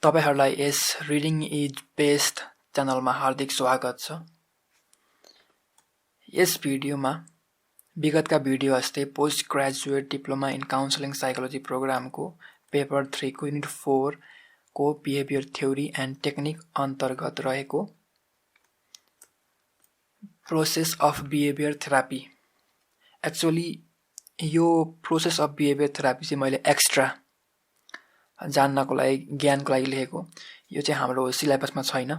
तपाईहरुलाई यस reading is best च्यानलमा हार्दिक स्वागत छ। यस भिडियोमा विगतका भिडियो जस्तै post graduate diploma in counselling psychology प्रोग्रामको पेपर 3 को युनिट 4 को बिहेभियर थ्योरी एन्ड टेक्निक अन्तर्गत रहेको process of behaviour therapy. Actually यो प्रोसेस अफ बिहेभियर थेरापी चाहिँ मैले एक्स्ट्रा जान्नको लागि ज्ञानको लागि लेखेको। यो चाहिँ हाम्रो सिलेबसमा छैन।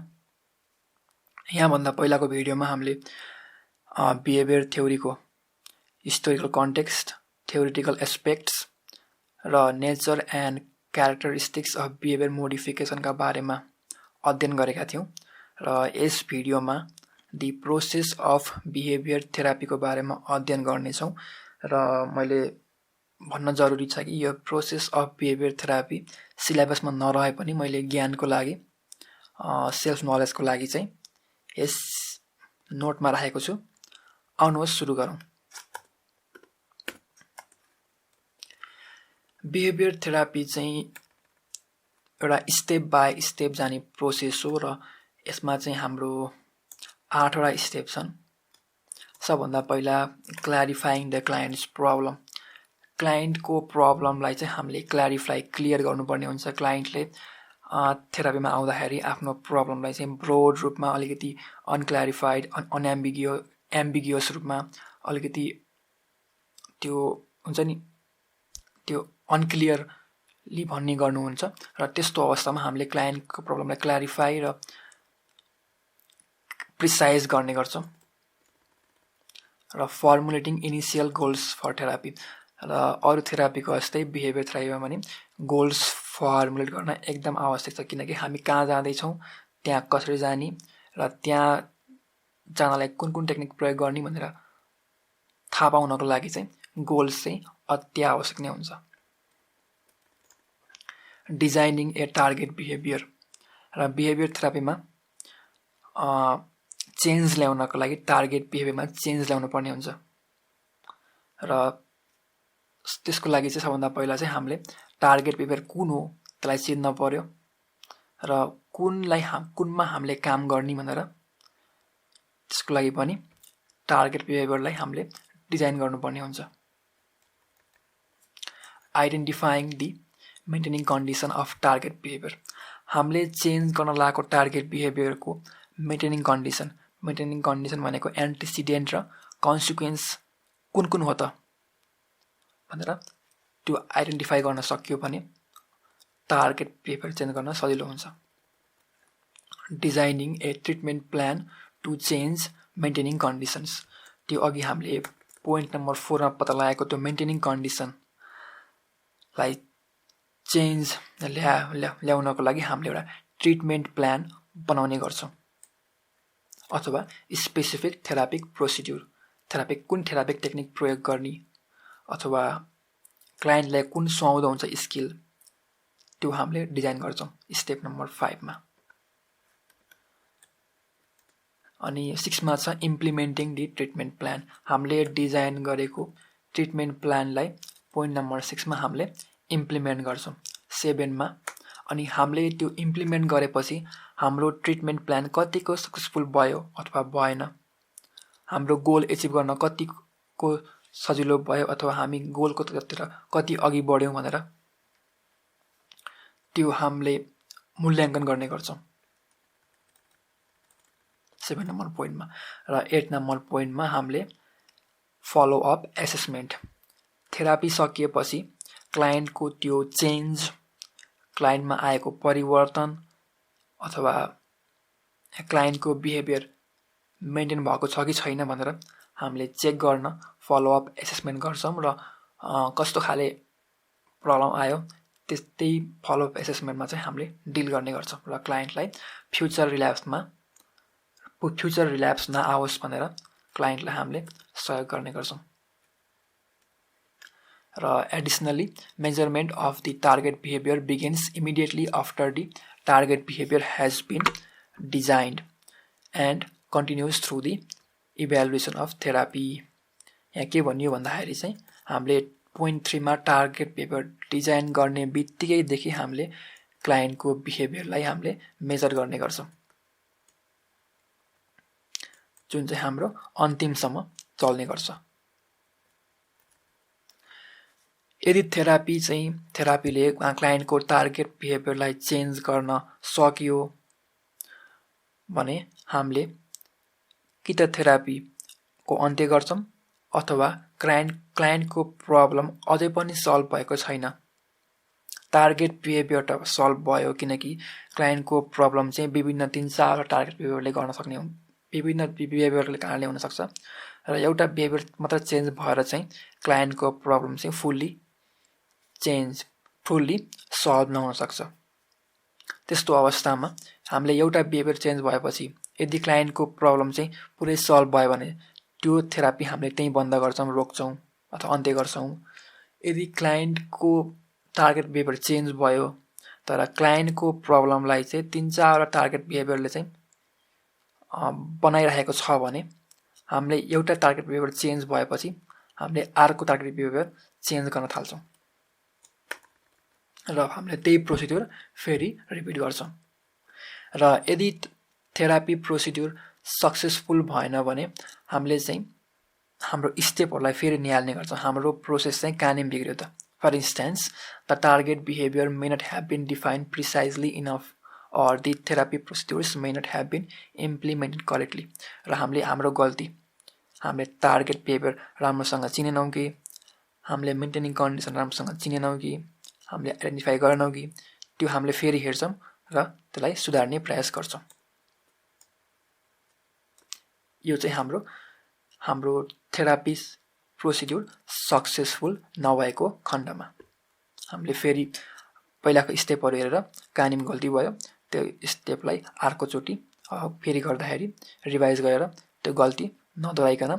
यहाँ भन्दा पहिलाको भिडियोमा हामीले बिहेभियर थ्योरीको हिस्टोरिकल कन्टेक्स्ट, थ्योरिटिकल एस्पेक्ट्स र nature and characteristics of behaviour मोडिफिकेसनका बारेमा अध्ययन गरेका थियौं र यस भिडियोमा दि प्रोसेस अफ बिहेभियर थेरापीको बारेमा अध्ययन गर्नेछौं र मैले भन्न जरुरी छ कि यो प्रोसेस अफ बिहेभियर थेरापी सिलेबसमा नरहे पनि मैले ज्ञानको लागि सेल्फ नलेजको लागि चाहिँ यस नोटमा राखेको छु। आउनुहोस् सुरु गरौँ। बिहेभियर थेरापी चाहिँ एउटा स्टेप बाइ स्टेप जाने प्रोसेस हो र यसमा चाहिँ हाम्रो 8 वटा स्टेप छन्। सबभन्दा पहिला क्ल्यारिफाइङ द क्लाइन्ट्स प्रब्लम। क्लाइन्टको प्रब्लमलाई चाहिँ हामीले क्लियर गर्नुपर्ने हुन्छ। क्लाइन्टले थेरापीमा आउँदाखेरि आफ्नो प्रब्लमलाई चाहिँ ब्रोड रूपमा अलिकति अनक्ल्यारिफाइड एम्बिगियस रूपमा अलिकति त्यो हुन्छ नि त्यो अनक्लियरली भन्ने गर्नुहुन्छ र त्यस्तो अवस्थामा हामीले क्लाइन्टको प्रब्लमलाई क्ल्यारिफाई र प्रिसाइज गर्ने गर्छौं र formulating initial goals for therapy र अरु थेरापीको जस्तै बिहेभियर थेरापीमा पनि गोल्स फर्मुलेट गर्न एकदम आवश्यक छ, किनकि हामी कहाँ जाँदै छौं, त्यहाँ कसरी जाने र त्यहाँ जानलाई कुन कुन टेक्निक प्रयोग गर्ने भनेर थाहा पाउनको लागि चाहिँ गोल्स चाहिँ अति आवश्यक नै हुन्छ। डिजाइनिङ ए टार्गेट बिहेभियर र बिहेभियर थेरापीमा चेन्ज ल्याउनको लागि टार्गेट बिहेभियरमा चेन्ज ल्याउनु पर्ने हुन्छ र त्यसको लागि चाहिँ सबभन्दा पहिला चाहिँ हामीले टार्गेट बिहेभियर कुन हो त्यसलाई चिन्न पर्यो र कुनमा हामीले काम गर्ने भनेर त्यसको लागि पनि टार्गेट बिहेभियरलाई हामीले डिजाइन गर्नुपर्ने हुन्छ। Identifying the maintaining condition of target behaviour. हामीले चेन्ज गर्न लागेको टार्गेट बिहेभियरको मेन्टेनिङ कन्डिसन भनेको एन्टिसिडेन्ट र कन्सिक्वेन्स कुन हो त भनेर त्यो आइडेन्टिफाई गर्न सकियो भने टार्गेट बिहेभियर चेन्ज गर्न सजिलो हुन्छ। Designing a treatment plan to change maintaining conditions. त्यो अघि हामीले पोइन्ट नम्बर 4 मा पत्ता लगाएको त्यो मेन्टेनिङ कन्डिसनलाई चेन्ज ल्याउनको लागि हामीले एउटा ट्रिटमेन्ट प्लान बनाउने गर्छौं अथवा स्पेसिफिक थेरापिक प्रोसिड्युर, कुन थेरापिक टेक्निक प्रयोग गर्ने अथवा क्लाइन्टलाई कुन सुहाउँदो हुन्छ स्किल, त्यो हामीले डिजाइन गर्छौं स्टेप नम्बर 5 मा। अनि 6 मा छ इम्प्लिमेन्टिङ दि ट्रिटमेन्ट प्लान। हामीले डिजाइन गरेको ट्रिटमेन्ट प्लानलाई पोइन्ट नम्बर 6 मा हामीले इम्प्लिमेन्ट गर्छौं 7 मा। अनि हामीले त्यो इम्प्लिमेन्ट गरेपछि हाम्रो ट्रिटमेन्ट प्लान कतिको सक्सेसफुल भयो अथवा भएन, हाम्रो गोल एचिभ गर्न कतिको सजिलो भयो अथवा हामी गोलको तर्फतिर कति अघि बढ्यौं भनेर त्यो हामीले मूल्याङ्कन गर्ने गर्छौं 7 नम्बर पोइन्टमा। र 8 नम्बर पोइन्टमा हामीले फलो अप एसेसमेन्ट। थेरापी सकिएपछि क्लाइन्टको त्यो चेन्ज, क्लाइन्टमा आएको परिवर्तन अथवा क्लाइन्टको बिहेभियर मेन्टेन भएको छ कि छैन भनेर हामीले चेक गर्न फलो अप एसेसमेन्ट गर्छौं र कस्तो खाले प्रब्लम आयो त्यस्तै फलो अप एसेसमेन्टमा चाहिँ हामीले डिल गर्ने गर्छौं र क्लाइन्टलाई फ्युचर रिल्याप्स नआओस् भनेर क्लाइन्टलाई हामीले सहयोग गर्ने गर्छौं। र additionally measurement of the target behaviour begins immediately after the target behaviour has been designed and continues through the evaluation of therapy. यहाँ के भनियो भन्दाखेरि चाहिँ हामीले पोइन्ट 3 मा टार्गेट बिहेभियर डिजाइन गर्ने बित्तिकैदेखि हामीले क्लाइन्टको बिहेभियरलाई हामीले मेजर गर्ने गर्छौँ, जुन चाहिँ हाम्रो अन्तिमसम्म चल्ने गर्छ। यदि थेरापीले क्लाइन्टको टार्गेट बिहेभियरलाई चेन्ज गर्न सक्यो भने हामीले कि त थेरापीको अन्त्य गर्छौँ अथवा क्लाइन्टको प्रब्लम अझै पनि सल्भ भएको छैन। टार्गेट बिहेभियर त सल्भ भयो, किनकि क्लाइन्टको प्रब्लम चाहिँ विभिन्न 3-4 टार्गेट बिहेभियरले गर्न सक्ने विभिन्न बिहेभियरले कारणले हुनसक्छ र एउटा बिहेभियर मात्र चेन्ज भएर चाहिँ क्लाइन्टको प्रब्लम चाहिँ फुल्ली सल्भ नहुन सक्छ। त्यस्तो अवस्थामा हामीले एउटा बिहेभियर चेन्ज भएपछि यदि क्लाइन्टको प्रब्लम चाहिँ पुरै सल्भ भयो भने त्यो थेरापी हामीले त्यहीँ बन्द गर्छौँ, रोक्छौँ अथवा अन्त्य गर्छौँ। यदि क्लाइन्टको टार्गेट बिहेभियर चेन्ज भयो तर क्लाइन्टको प्रब्लमलाई चाहिँ 3-4 टार्गेट बिहेभियरले चाहिँ बनाइरहेको छ भने हामीले एउटा टार्गेट बिहेभियर चेन्ज भएपछि हामीले अर्को टार्गेट बिहेभियर चेन्ज गर्न थाल्छौँ र हामीले त्यही प्रोसिड्युर फेरि रिपिट गर्छौँ। र यदि थेरापी प्रोसिड्युर सक्सेसफुल भएन भने हामीले चाहिँ हाम्रो स्टेपहरूलाई फेरि निहाल्ने गर्छौँ। हाम्रो प्रोसेस चाहिँ कहाँनिर बिग्रियो त? For instance, the target behaviour may not have been defined precisely enough or the therapy procedures may not have been implemented correctly। र हामीले हाम्रो गल्ती, हामीले टार्गेट बिहेभियर राम्रोसँग चिनेनौँ कि, हामीले मेन्टेनिङ कन्डिसन राम्रोसँग चिनेनौँ कि, हामीले आइडेन्टिफाई गरेनौँ कि, त्यो हामीले फेरि हेर्छौँ र त्यसलाई सुधार्ने प्रयास गर्छौँ। यो चाहिँ हाम्रो थेरापी प्रोसिड्युर सक्सेसफुल नभएको खण्डमा हामीले फेरि पहिलाको स्टेपहरू हेरेर कहाँनिर गल्ती भयो त्यो स्टेपलाई अर्कोचोटि फेरि गर्दाखेरि रिभाइज गरेर त्यो गल्ती नदोहोऱ्याइकन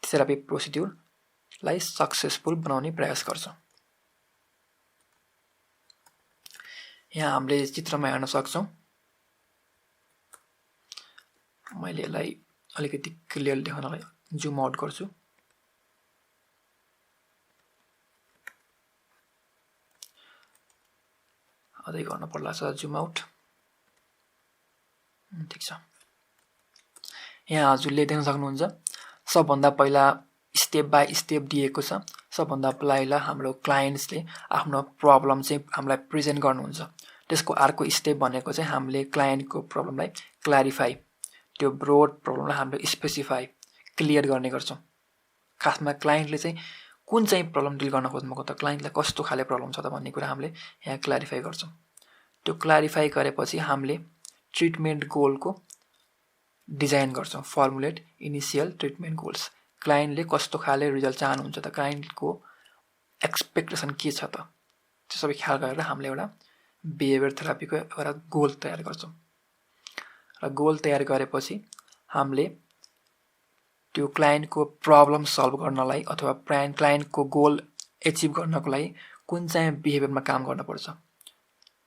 थेरापी प्रोसिड्युरलाई सक्सेसफुल बनाउने प्रयास गर्छौँ। यहाँ हामीले चित्रमा हेर्न सक्छौँ। मैले यसलाई अलिकति क्लियर देखाउनलाई जुम आउट गर्छु। अझै गर्न पर्ला छ जुम आउट। ठिक छ। यहाँ हजुरले देख्न सक्नुहुन्छ सबभन्दा पहिला स्टेप बाई स्टेप दिएको छ। सबभन्दा पहिला हाम्रो क्लाइन्ट्सले आफ्नो प्रब्लम चाहिँ हामीलाई प्रेजेन्ट गर्नुहुन्छ। त्यसको अर्को स्टेप भनेको चाहिँ हामीले क्लाइन्टको प्रब्लमलाई क्ल्यारिफाई, त्यो ब्रोड प्रब्लमलाई हामीले स्पेसिफाई, क्लियर गर्ने गर्छौँ। खासमा क्लाइन्टले चाहिँ कुन चाहिँ प्रब्लम डिल गर्न खोज्नुभएको त, क्लाइन्टलाई कस्तो खाले प्रब्लम छ त भन्ने कुरा हामीले यहाँ क्ल्यारिफाई गर्छौँ। त्यो क्ल्यारिफाई गरेपछि हामीले ट्रिटमेन्ट गोलको डिजाइन गर्छौँ, फर्मुलेट इनिसियल ट्रिटमेन्ट गोल्स। क्लाइन्टले कस्तो खाले रिजल्ट चाहनुहुन्छ त, क्लाइन्टको एक्सपेक्टेसन के छ त, त्यो सबै ख्याल गरेर हामीले एउटा बिहेभियर थेरापीको एउटा गोल तयार गर्छौँ। र गोल तयार गरेपछि हामीले त्यो क्लाइन्टको प्रब्लम सल्भ गर्नलाई अथवा क्लाइन्टको गोल एचिभ गर्नको लागि कुन चाहिँ बिहेभियरमा काम गर्नुपर्छ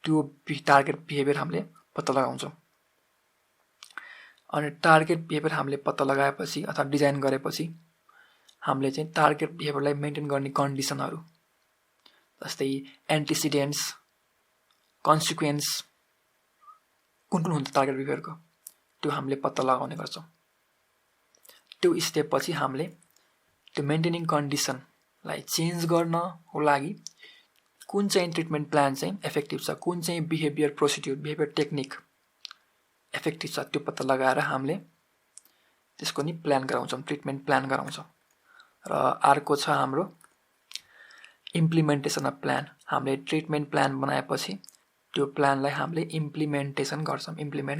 त्यो टार्गेट बिहेभियर हामीले पत्ता लगाउँछौँ। अनि टार्गेट बिहेभियर हामीले पत्ता लगाएपछि अथवा डिजाइन गरेपछि हामीले चाहिँ टार्गेट बिहेभियरलाई मेन्टेन गर्ने कन्डिसनहरू जस्तै एन्टिसिडेन्ट्स, कन्सिक्वेन्स कुन हुन्छ टार्गेट बिहेभियरको त्यो हामीले पत्ता लगाउने गर्छौँ। त्यो स्टेप पछि हामीले त्यो मेन्टेनिङ कन्डिसनलाई चेन्ज गर्नको लागि कुन चाहिँ ट्रिटमेन्ट प्लान चाहिँ इफेक्टिभ छ, कुन चाहिँ behaviour procedure, behaviour technique effective छ त्यो पत्ता लगाएर हामीले त्यसको नि प्लान गराउँछौँ, ट्रिटमेन्ट प्लान गराउँछौँ। र अर्को छ हाम्रो इम्प्लिमेन्टेसन अफ प्लान। हामीले ट्रिटमेन्ट प्लान बनाएपछि त्यो प्लानलाई हामीले इम्प्लिमेन्ट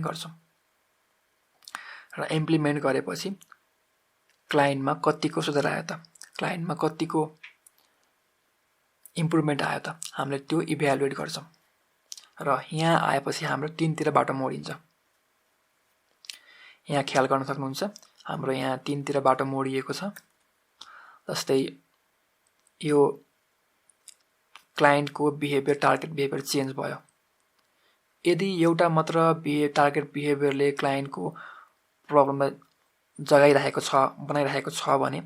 गर्छौँ। र इम्प्लिमेन्ट गरेपछि क्लाइन्टमा कतिको सुधार आयो त, क्लाइन्टमा कतिको इम्प्रुभमेन्ट आयो त, हामीले त्यो इभ्यालुएट गर्छौँ। र यहाँ आएपछि हाम्रो तीनतिर बाटो मोडिन्छ। यहाँ ख्याल गर्न सक्नुहुन्छ हाम्रो यहाँ तीनतिर बाटो मोडिएको छ। जस्तै यो क्लाइन्टको बिहेभियर टार्गेट बिहेभियर चेन्ज भयो। यदि एउटा मात्र टार्गेट बिहेभियरले क्लाइन्टको प्रब्लमलाई बनाइरहेको छ भने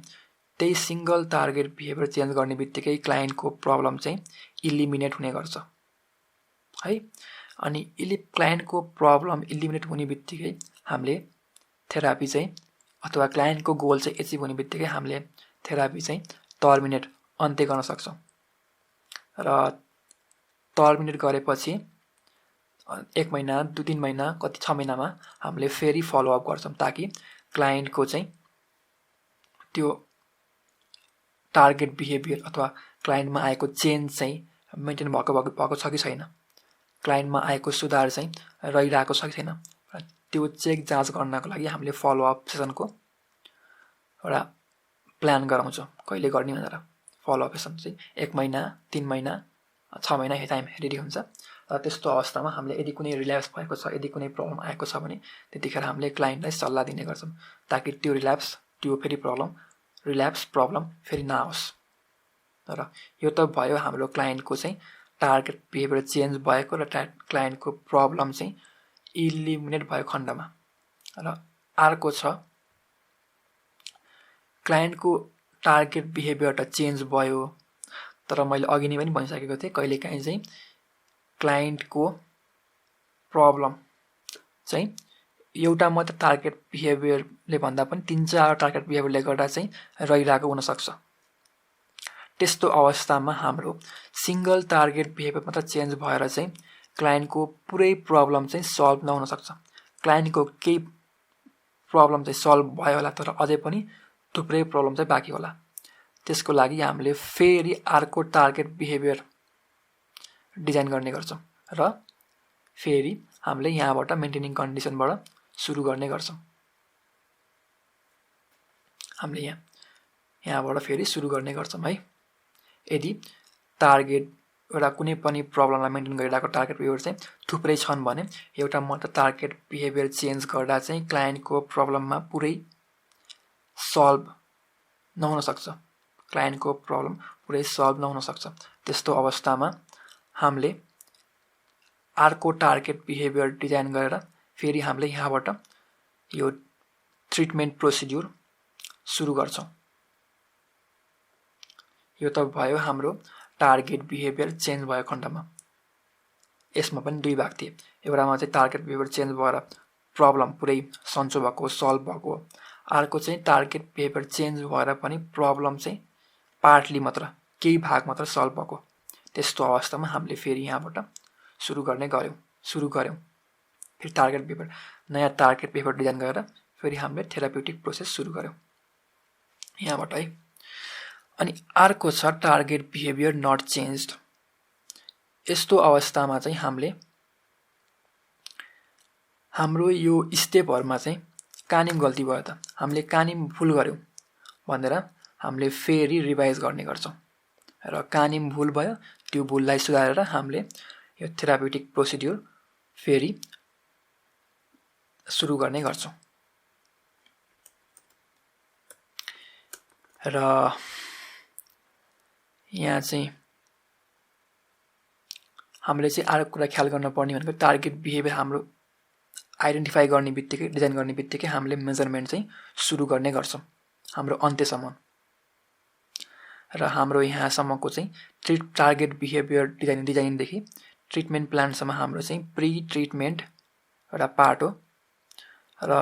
त्यही सिङ्गल टार्गेट बिहेभियर चेन्ज गर्ने बित्तिकै क्लाइन्टको प्रब्लम चाहिँ इलिमिनेट हुने गर्छ। है। अनि क्लाइन्टको प्रब्लम इलिमिनेट हुने बित्तिकै हामीले थेरापी चाहिँ अथवा क्लाइन्टको गोल चाहिँ एचिभ हुने बित्तिकै हामीले थेरापी चाहिँ टर्मिनेट अन्त्य गर्न सक्छौँ। र टर्मिनेट गरेपछि 1 महिना 2-3 महिना कति 6 महिनामा हामीले फेरि फलोअप गर्छौँ ताकि क्लाइन्टको चाहिँ त्यो टार्गेट बिहेभियर अथवा क्लाइन्टमा आएको चेन्ज चाहिँ मेन्टेन भएको छ कि छैन, क्लाइन्टमा आएको सुधार चाहिँ रहिरहेको छ कि छैन, त्यो चेक जाँच गर्नको लागि हामीले फलोअप सेसनको एउटा प्लान गराउँछौँ कहिले गर्ने भनेर। फलोअप सेसन चाहिँ 1 महिना 3 महिना 6 महिना टाइम रेडी हुन्छ। र त्यस्तो अवस्थामा हामीले यदि कुनै रिल्याप्स भएको छ, यदि कुनै प्रब्लम आएको छ भने त्यतिखेर हामीले क्लाइन्टलाई सल्लाह दिने गर्छौँ ताकि त्यो फेरि रिल्याप्स प्रब्लम फेरि नआओस्। र यो त भयो हाम्रो क्लाइन्टको चाहिँ टार्गेट बिहेभियर चेन्ज भएको र क्लाइन्टको प्रब्लम चाहिँ इलिमिनेट भएको खण्डमा। र अर्को छ क्लाइन्टको टार्गेट बिहेभियर त चेन्ज भयो, तर मैले अघि नै पनि भनिसकेको थिएँ कहिलेकाहीँ चाहिँ क्लाइन्टको प्रब्लम चाहिँ एउटा मात्र टार्गेट बिहेभियरले भन्दा पनि 3-4 टार्गेट बिहेभियरले गर्दा चाहिँ रहिरहेको हुनसक्छ। त्यस्तो अवस्थामा हाम्रो सिङ्गल टार्गेट बिहेभियर मात्र चेन्ज भएर चाहिँ क्लाइन्टको पुरै प्रब्लम चाहिँ सल्भ नहुन सक्छ। क्लाइन्टको केही प्रब्लम चाहिँ सल्भ भयो होला तर अझै पनि थुप्रै प्रब्लम चाहिँ बाँकी होला। त्यसको लागि हामीले फेरि अर्को टार्गेट बिहेभियर डिजाइन गर्ने गर्छौँ र फेरि हामीले यहाँबाट मेन्टेनिङ कन्डिसनबाट सुरु गर्ने गर्छौँ। हामीले यहाँबाट फेरि सुरु गर्ने गर्छौँ है। यदि टार्गेट एउटा कुनै पनि प्रब्लमलाई मेन्टेन गरिरहेको टार्गेट बिहेभियर चाहिँ थुप्रै छन् भने एउटा मात्र टार्गेट बिहेभियर चेन्ज गर्दा चाहिँ क्लाइन्टको प्रब्लममा पुरै सल्भ नहुन सक्छ, क्लाइन्टको प्रब्लम पुरै सल्भ नहुन सक्छ। त्यस्तो अवस्थामा हामीले अर्को टार्गेट बिहेभियर डिजाइन गरेर फेरि हामीले यहाँबाट यो ट्रिटमेन्ट प्रोसिड्युर सुरु गर्छौँ। यो त भयो हाम्रो टार्गेट बिहेभियर चेन्ज भएको खण्डमा। यसमा पनि 2 भाग थिए। एउटामा चाहिँ टार्गेट बिहेभियर चेन्ज भएर प्रब्लम पुरै सन्चो भएको सल्भ भएको, अर्को चाहिँ टार्गेट बिहेभियर चेन्ज भएर पनि प्रब्लम चाहिँ पार्टली मात्र केही भाग मात्र सल्भ भएको। त्यस्तो अवस्थामा हामीले फेरि यहाँबाट सुरु गऱ्यौँ फेरि टार्गेट बिहेभियर नयाँ टार्गेट बिहेभियर डिजाइन गरेर फेरि हामीले थेराप्युटिक प्रोसेस सुरु गऱ्यौँ यहाँबाट है। अनि अर्को छ टार्गेट बिहेभियर नट चेन्ज्ड। यस्तो अवस्थामा चाहिँ हाम्रो यो स्टेपहरुमा चाहिँ कहाँनिर गल्ती भयो त, हामीले कहाँनिर भुल गर्यौं भनेर हामीले फेरि रिभाइज गर्ने गर्छौं र कहाँनिर भुल भयो त्यो भुललाई सुधारेर हामीले यो थेराप्युटिक प्रोसिड्युर फेरि सुरु गर्ने गर्छौं। र यहाँ चाहिँ हामीले चाहिँ अर्को कुरा ख्याल गर्न पर्ने भनेको टार्गेट बिहेभियर हाम्रो आइडेन्टिफाई गर्ने बित्तिकै डिजाइन गर्ने बित्तिकै हामीले मेजरमेन्ट चाहिँ सुरु गर्ने गर्छौं हाम्रो अन्त्यसम्म। र हाम्रो यहाँसम्मको चाहिँ टार्गेट बिहेभियर डिजाइनदेखि ट्रिटमेन्ट प्लानसम्म हाम्रो चाहिँ प्री ट्रिटमेन्ट एउटा पार्ट हो र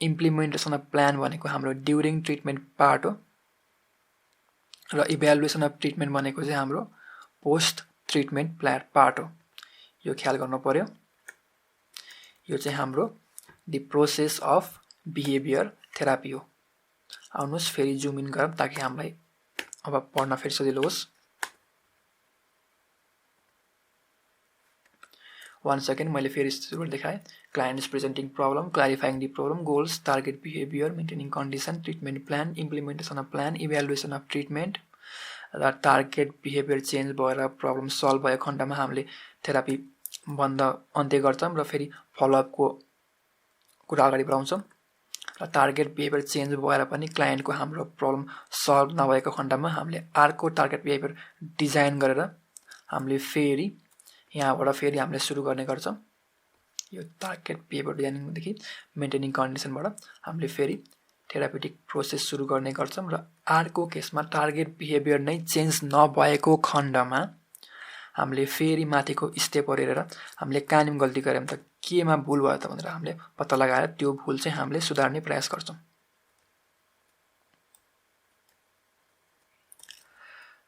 इम्प्लिमेन्टेसन अफ प्लान भनेको हाम्रो ड्युरिङ ट्रिटमेन्ट पार्ट हो र इभ्यालुएसन अफ ट्रिटमेन्ट भनेको चाहिँ हाम्रो पोस्ट ट्रिटमेन्ट प्लान पार्ट हो। यो ख्याल गर्नु पर्यो। यो चाहिँ हाम्रो the process of behaviour therapy हो। आउनुहोस् फेरि जुम इन गरौँ ताकि हामीलाई अब पढ्न फेरि सजिलो होस्। Once again मैले फेरि सुरुबाट देखाएँ। Client is presenting problem, clarifying the problem, goals, target behavior, maintaining condition, treatment plan, implementation of plan, evaluation of treatment र टार्गेट बिहेभियर चेन्ज भएर प्रब्लम सल्भ भयो खण्डमा हामीले थेरापी बन्द अन्त्य गर्छौं र फेरि फलोअपको कुरा अगाडि बढाउँछौं। र टार्गेट बिहेभियर चेन्ज भएर पनि क्लाइन्टको हाम्रो प्रब्लम सल्भ नभएको खण्डमा हामीले अर्को टार्गेट बिहेभियर डिजाइन गरेर हामीले फेरि यहाँबाट फेरि हामीले सुरु गर्ने गर्छौं। यो टार्गेट बिहेभियर डिजाइनिङदेखि मेन्टेनिङ कन्डिसनबाट हामीले फेरि थेराप्युटिक प्रोसेस सुरु गर्ने गर्छौं। र अर्को केसमा टार्गेट बिहेभियर नै चेन्ज नभएको खण्डमा हामीले फेरि माथिको स्टेपहरू हेरेर हामीले कहाँनिर गल्ती गऱ्यौँ त, केमा भुल भयो त भनेर हामीले पत्ता लगाएर त्यो भुल चाहिँ हामीले सुधार्ने प्रयास गर्छौँ।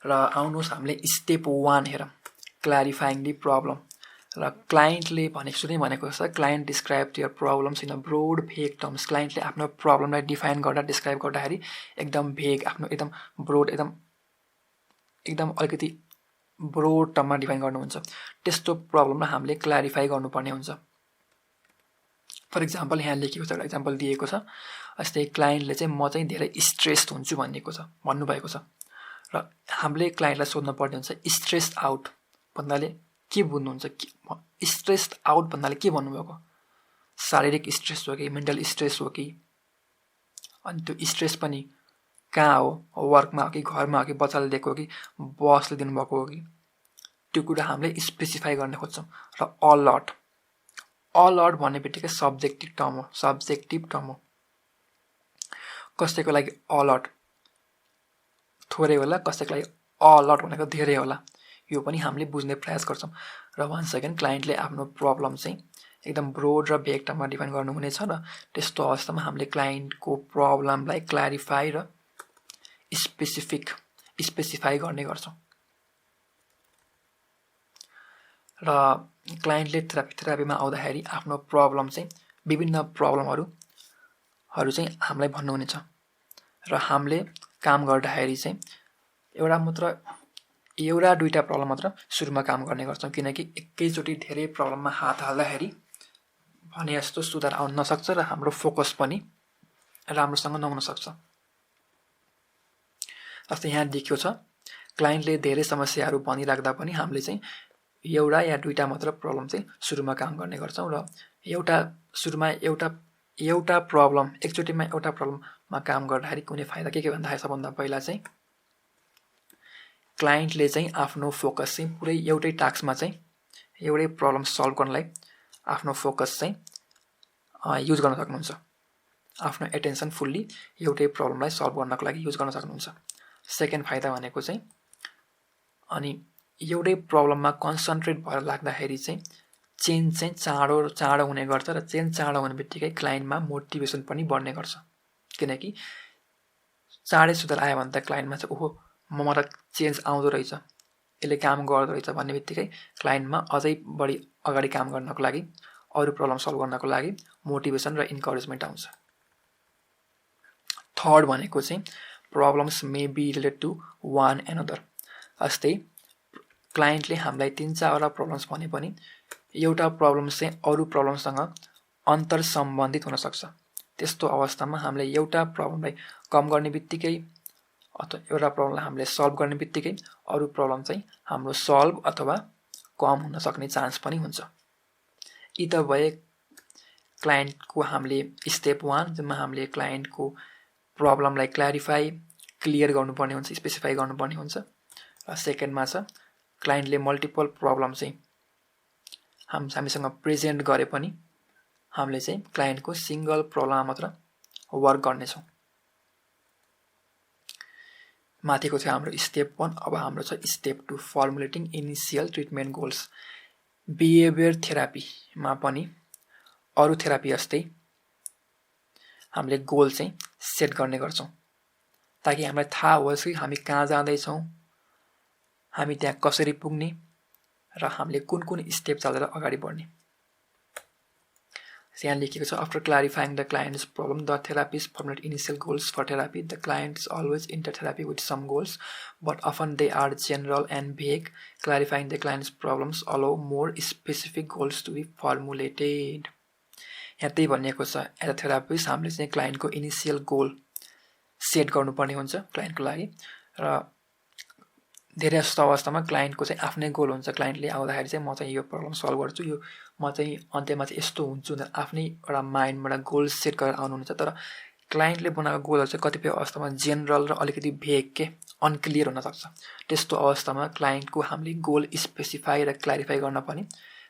र आउनुहोस् हामीले स्टेप 1 हेरौँ, क्ल्यारिफाइङ द प्रब्लम। र क्लाइन्टले भनेको छ client describe your problems in a broad vague terms. क्लाइन्टले आफ्नो प्रब्लमलाई डिफाइन गर्दा डिस्क्राइब गर्दाखेरि एकदम भेग, आफ्नो एकदम ब्रोड, एकदम अलिकति ब्रोड टर्ममा डिफाइन गर्नुहुन्छ। त्यस्तो प्रब्लमलाई हामीले क्ल्यारिफाई गर्नुपर्ने हुन्छ। फर इक्जाम्पल यहाँ लेखेको छ, एउटा इक्जाम्पल दिएको छ। जस्तै क्लाइन्टले चाहिँ म चाहिँ धेरै स्ट्रेस्ड हुन्छु भन्नुभएको छ र हामीले क्लाइन्टलाई सोध्नु पर्ने हुन्छ स्ट्रेस्ड आउट भन्नाले के बुझ्नुहुन्छ, स्ट्रेस्ड आउट भन्नाले के भन्नुभएको, शारीरिक स्ट्रेस हो कि मेन्टल स्ट्रेस हो कि, अनि त्यो स्ट्रेस पनि कहाँ हो, वर्कमा हो कि घरमा हो कि बच्चाले दिएको हो कि बसले दिनुभएको हो कि, त्यो कुरा हामीले स्पेसिफाई गर्न खोज्छौँ। र अल आउट भन्ने बित्तिकै सब्जेक्टिभ टर्म हो। कसैको लागि अल आउट थोरै होला, कसैको लागि अल आउट भनेको धेरै होला, यो पनि हामीले बुझ्ने प्रयास गर्छौँ। र वान सेकेन्ड क्लाइन्टले आफ्नो प्रब्लम चाहिँ एकदम ब्रोड र भेग टर्ममा डिफाइन गर्नुहुनेछ र त्यस्तो अवस्थामा हामीले क्लाइन्टको प्रब्लमलाई क्ल्यारिफाई र स्पेसिफाई गर्ने गर्छौँ। र क्लाइन्टले थेरापीमा आउँदाखेरि आफ्नो प्रब्लम चाहिँ विभिन्न प्रब्लमहरू चाहिँ हामीलाई भन्नुहुनेछ र हामीले काम गर्दाखेरि चाहिँ एउटा दुईटा प्रब्लम मात्र सुरुमा काम गर्ने गर्छौँ, किनकि एकैचोटि धेरै प्रब्लममा हात हाल्दाखेरि भने जस्तो सुधार आउन नसक्छ र हाम्रो फोकस पनि राम्रोसँग नहुन सक्छ। जस्तै यहाँ देखियो छ, क्लाइन्टले धेरै समस्याहरू भनिराख्दा पनि हामीले चाहिँ एउटा या दुईटा मात्र प्रब्लम चाहिँ सुरुमा काम गर्ने गर्छौँ र एउटा प्रब्लम एकचोटिमा एउटा प्रब्लममा काम गर्दाखेरि कुनै फाइदा के भन्दाखेरि सबभन्दा पहिला चाहिँ क्लाइन्टले चाहिँ आफ्नो फोकस चाहिँ पुरै एउटै टास्कमा चाहिँ एउटै प्रब्लम सल्भ गर्नलाई आफ्नो फोकस चाहिँ युज गर्न सक्नुहुन्छ। आफ्नो एटेन्सन फुल्ली एउटै प्रब्लमलाई सल्भ गर्नको लागि युज गर्न सक्नुहुन्छ। सेकेन्ड फाइदा भनेको चाहिँ अनि एउटै प्रब्लममा कन्सन्ट्रेट भएर लाग्दाखेरि चाहिँ चेन्ज चाहिँ चाँडो हुने गर्छ र चेन्ज चाँडो हुने बित्तिकै क्लाइन्टमा मोटिभेसन पनि बढ्ने गर्छ, किनकि चाँडै सुधार आयो भने त क्लाइन्टमा चाहिँ ओहो ममा त चेन्ज आउँदो रहेछ, यसले काम गर्दो रहेछ भन्ने बित्तिकै क्लाइन्टमा अझै बढी अगाडि काम गर्नको लागि, अरू प्रब्लम सल्भ गर्नको लागि मोटिभेसन र इन्करेजमेन्ट आउँछ। थर्ड भनेको चाहिँ problems may be related to one another. जस्तै क्लाइन्टले हामीलाई 3-4वटा प्रब्लम्स भने पनि एउटा प्रब्लम चाहिँ अरू प्रब्लमसँग अन्तर सम्बन्धित हुन सक्छ। त्यस्तो अवस्थामा हामीले एउटा प्रब्लमलाई कम गर्ने बित्तिकै अथवा एउटा प्रब्लमलाई हामीले सल्भ गर्ने बित्तिकै अरू प्रब्लम चाहिँ हाम्रो सल्भ अथवा कम हुन सक्ने चान्स पनि हुन्छ। यी त भए क्लाइन्टको हामीले स्टेप 1 जसमा हामीले क्लाइन्टको प्रब्लमलाई क्लियर गर्नुपर्ने हुन्छ, स्पेसिफाई गर्नुपर्ने हुन्छ। र सेकेन्डमा छ क्लाइन्टले मल्टिपल प्रब्लम चाहिँ हामीसँग प्रेजेन्ट गरे पनि हामीले चाहिँ क्लाइन्टको सिङ्गल प्रब्लममा मात्र वर्क गर्नेछौँ। माथिको थियो हाम्रो स्टेप 1, अब हाम्रो छ step 2 formulating initial treatment goals. Behaviour थेरापीमा पनि अरू थेरापी जस्तै हामीले गोल चाहिँ सेट गर्ने गर्छौँ ताकि हामीलाई थाहा होस् कि हामी कहाँ जाँदैछौँ, हामी त्यहाँ कसरी पुग्ने र हामीले कुन स्टेप चलेर अगाडि बढ्ने। यहाँ लेखेको छ after clarifying the client's problem the therapist formulate initial goals for therapy. The client is always enter therapy with some goals but often they are general and vague. Clarifying the client's problems allow more specific goals to be formulated. यहाँ त्यही भनिएको छ as a therapist हामीले चाहिँ क्लाइन्टको initial goal set गर्नुपर्ने हुन्छ क्लाइन्टको लागि र धेरै जस्तो अवस्थामा क्लाइन्टको चाहिँ आफ्नै गोल हुन्छ। क्लाइन्टले आउँदाखेरि चाहिँ म चाहिँ यो प्रब्लम सल्भ गर्छु, यो म चाहिँ अन्त्यमा चाहिँ यस्तो हुन्छु भनेर आफ्नै एउटा माइन्डबाट गोल सेट गरेर आउनुहुन्छ। तर क्लाइन्टले बनाएको गोलहरू चाहिँ कतिपय अवस्थामा जेनरल र अलिकति भेग अनक्लियर हुनसक्छ। त्यस्तो अवस्थामा क्लाइन्टको हामीले गोल स्पेसिफाई र क्ल्यारिफाई गर्न पनि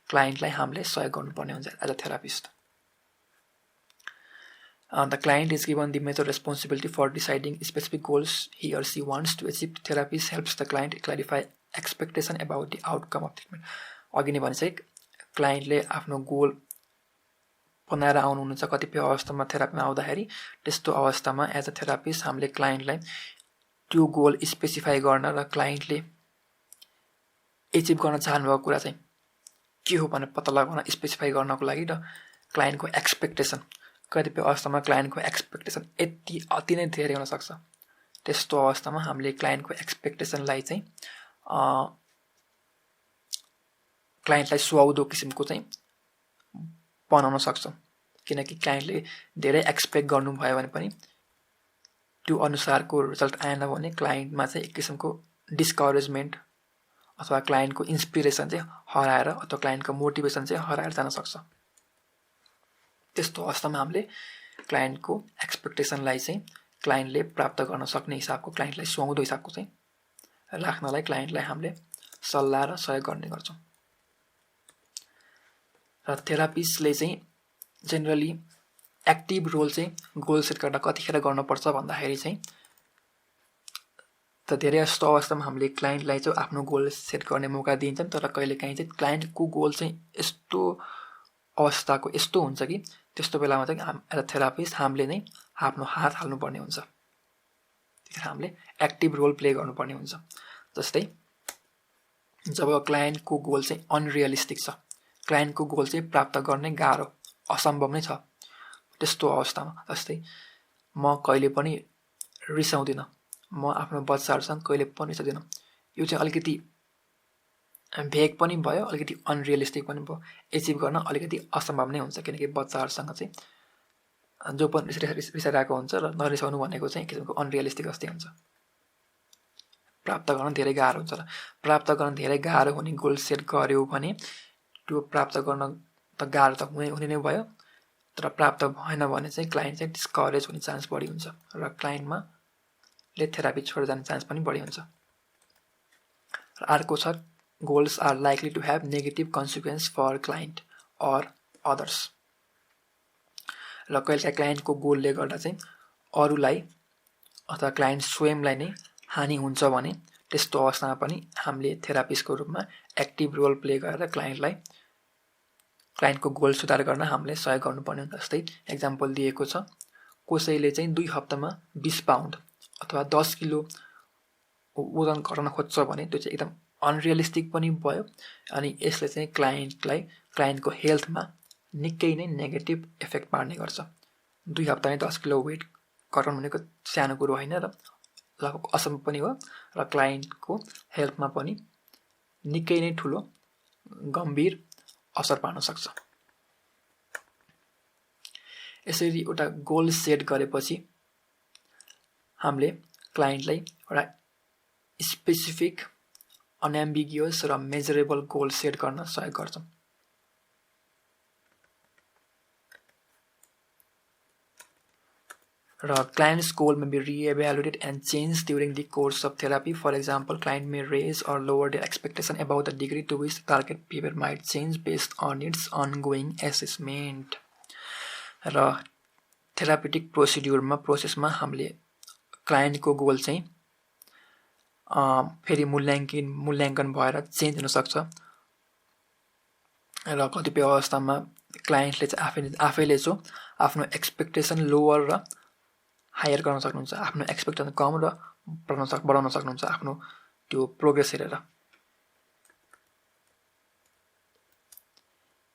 क्लाइन्टलाई हामीले सहयोग गर्नुपर्ने हुन्छ as a therapist. The client is given the major responsibility for deciding specific goals he or she wants to achieve. Therapist helps the client clarify expectation about the outcome of treatment. अघि नै भने चाहिँ क्लाइन्टले आफ्नो goal बनाएर आउनुहुन्छ कतिपय अवस्थामा थेरापीमा आउँदाखेरि। त्यस्तो अवस्थामा एज अ थेरापिस्ट हामीले क्लाइन्टलाई त्यो गोल स्पेसिफाई गर्न र क्लाइन्टले एचिभ गर्न चाहनुभएको कुरा चाहिँ के हो भनेर पत्ता लगाउन स्पेसिफाई गर्नको लागि र क्लाइन्टको एक्सपेक्टेसन, कतिपय अवस्थामा क्लाइन्टको एक्सपेक्टेसन अति नै धेरै हुनसक्छ। त्यस्तो अवस्थामा हामीले क्लाइन्टको एक्सपेक्टेसनलाई चाहिँ क्लाइन्टलाई सुहाउँदो किसिमको चाहिँ बनाउन सक्छौँ। किनकि क्लाइन्टले धेरै एक्सपेक्ट गर्नुभयो भने पनि त्यो अनुसारको रिजल्ट आएन भने क्लाइन्टमा चाहिँ एक किसिमको डिस्करेजमेन्ट अथवा क्लाइन्टको इन्सपिरेसन चाहिँ हराएर अथवा क्लाइन्टको मोटिभेसन चाहिँ हराएर जान सक्छ। त्यस्तो अवस्थामा हामीले क्लाइन्टको एक्सपेक्टेसनलाई चाहिँ क्लाइन्टले प्राप्त गर्न सक्ने हिसाबको, क्लाइन्टलाई सुहाउँदो हिसाबको चाहिँ राख्नलाई क्लाइन्टलाई हामीले सल्लाह र सहयोग गर्ने गर्छौँ। र थेरापिस्टले चाहिँ जेनरली एक्टिभ रोल चाहिँ गोल सेट गर्दा कतिखेर गर्नुपर्छ भन्दाखेरि चाहिँ त धेरै जस्तो अवस्थामा हामीले क्लाइन्टलाई चाहिँ आफ्नो गोल सेट गर्ने मौका दिन्छौँ, तर कहिलेकाहीँ चाहिँ क्लाइन्टको गोल चाहिँ यस्तो अवस्थाको यस्तो हुन्छ कि त्यस्तो बेलामा चाहिँ एज अ थेरापिस्ट हामीले नै आफ्नो हात हाल्नुपर्ने हुन्छ। त्यतिखेर हामीले एक्टिभ रोल प्ले गर्नुपर्ने हुन्छ। जस्तै जब क्लाइन्टको गोल चाहिँ अनरियलिस्टिक छ, क्लाइन्टको गोल चाहिँ प्राप्त गर्ने गाह्रो, असम्भव नै छ, त्यस्तो अवस्थामा जस्तै म कहिले पनि रिसाउँदिनँ, म आफ्नो बच्चाहरूसँग कहिले पनि रिसाउँदिनँ, यो चाहिँ अलिकति भेग पनि भयो, अलिकति अनरियलिस्टिक पनि भयो, एचिभ गर्न अलिकति असम्भव नै हुन्छ। किनकि बच्चाहरूसँग चाहिँ जो पनि रिसाइरहेको हुन्छ र नरिसाउनु भनेको चाहिँ एक किसिमको अनरियलिस्टिक जस्तै हुन्छ, प्राप्त गर्न धेरै गाह्रो हुन्छ। र प्राप्त गर्न धेरै गाह्रो हुने गोल सेट गर्यो भने त्यो प्राप्त गर्न त गाह्रो त हुने नै भयो, तर प्राप्त भएन भने चाहिँ क्लाइन्ट चाहिँ डिस्करेज हुने चान्स बढी हुन्छ र क्लाइन्टमा थेरापी छोडेर जाने चान्स पनि बढी हुन्छ। र अर्को छ goals are likely to have negative consequence for client or others। र कहिलेकाहीँ क्लाइन्टको गोलले गर्दा चाहिँ अरूलाई अथवा क्लाइन्ट स्वयंलाई नै हानि हुन्छ भने त्यस्तो अवस्थामा पनि हामीले थेरापिस्टको रूपमा एक्टिभ रोल प्ले गरेर क्लाइन्टको गोल सुधार गर्न हामीले सहयोग गर्नुपर्ने हुन्छ। जस्तै एक्जाम्पल दिएको छ, कसैले चाहिँ 2 हप्तामा 20 पाउन्ड अथवा 10 किलो वजन घटाउन खोज्छ भने त्यो चाहिँ एकदम अनरियलिस्टिक पनि भयो, अनि यसले चाहिँ क्लाइन्टको हेल्थमा निकै नै नेगेटिभ इफेक्ट पार्ने गर्छ। 2 हप्तामै 10 किलो वेट घटाउनु भनेको सानो कुरो होइन र लगभग असम्भव पनि हो, र क्लाइन्टको हेल्थमा पनि निकै नै ठुलो गम्भीर असर पार्न सक्छ। यसरी एउटा गोल सेट गरेपछि हामीले क्लाइन्टलाई एउटा स्पेसिफिक, अनएम्बिगियस र मेजरेबल गोल सेट गर्न सहयोग गर्छौँ। र client's goal may be re-evaluated and changed during the course of therapy. For example, client may raise or lower their expectation about the degree to which the target behavior might change based on its ongoing assessment। र therapeutic प्रोसेसमा हामीले क्लाइन्टको goal चाहिँ फेरि मूल्याङ्कन भएर change हुन सक्छ, र कतिपय अवस्थामा क्लाइन्टले चाहिँ आफैले चाहिँ आफ्नो एक्सपेक्टेसन लोवर र हायर गर्न सक्नुहुन्छ, आफ्नो एक्सपेक्टेसन कम र बढाउन सक्नुहुन्छ आफ्नो त्यो प्रोग्रेस हेरेर।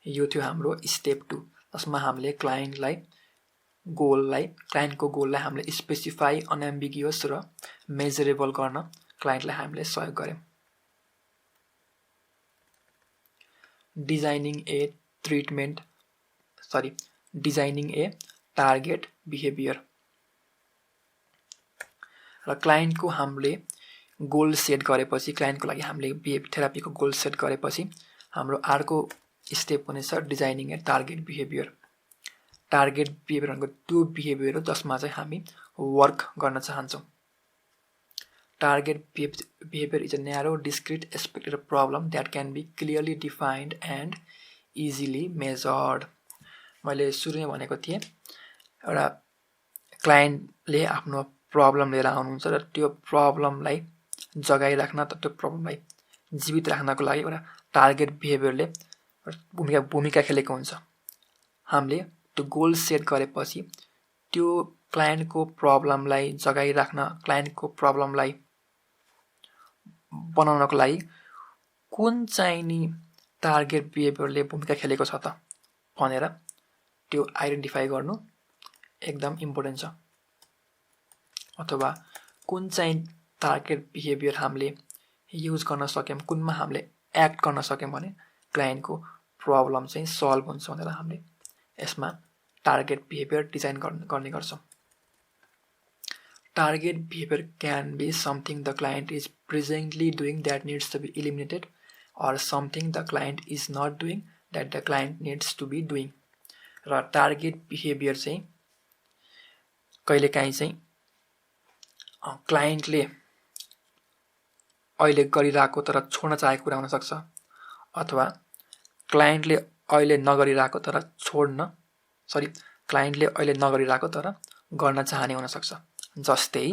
यो थियो हाम्रो स्टेप 2, जसमा हामीले क्लाइन्टको गोललाई हामीले स्पेसिफाई, अनएम्बिगियस र मेजरेबल गर्न क्लाइन्टलाई हामीले सहयोग गर्यौँ। डिजाइनिङ ए टार्गेट बिहेभियर। र क्लाइन्टको हामीले गोल सेट गरेपछि, क्लाइन्टको लागि हामीले थेरापीको गोल सेट गरेपछि हाम्रो अर्को स्टेप हुनेछ डिजाइनिङ ए टार्गेट बिहेभियर। टार्गेट बिहेभियर भनेको त्यो बिहेभियर हो जसमा चाहिँ हामी वर्क गर्न चाहन्छौँ। Target behaviour is a narrow, discrete, expected problem that can be clearly defined and easily measured. मैले सुरुमै भनेको थिएँ, एउटा क्लाइन्टले आफ्नो प्रब्लम लिएर आउनुहुन्छ र त्यो प्रब्लमलाई जगाइराख्न, त्यो प्रब्लमलाई जीवित राख्नको लागि एउटा टार्गेट बिहेभियरले भूमिका खेलेको हुन्छ। हामीले त्यो गोल सेट गरेपछि त्यो क्लाइन्टको प्रब्लमलाई जगाइराख्न, क्लाइन्टको प्रब्लमलाई बनाउनको लागि कुन चाहिँ नि टार्गेट बिहेभियरले भूमिका खेलेको छ त भनेर त्यो आइडेन्टिफाई गर्नु एकदम इम्पोर्टेन्ट छ। अथवा कुन चाहिँ टार्गेट बिहेभियर हामीले युज गर्न सक्यौँ, कुनमा हामीले एक्ट गर्न सक्यौँ भने क्लाइन्टको प्रब्लम चाहिँ सल्भ हुन्छ भनेर हामीले यसमा टार्गेट बिहेभियर डिजाइन गर्ने गर्छौँ। Target behavior can be something the client is presently doing that needs to be eliminated, or something the client is not doing that the client needs to be doing. र target behaviour चाहिँ कहिलेकाहीँ चाहिँ क्लाइन्टले अहिले गरिरहेको तर छोड्न चाहेको कुरा हुन सक्छ, अथवा क्लाइन्टले अहिले नगरिरहेको तर क्लाइन्टले अहिले नगरिरहेको तर गर्न चाहने हुन सक्छ। जस्तै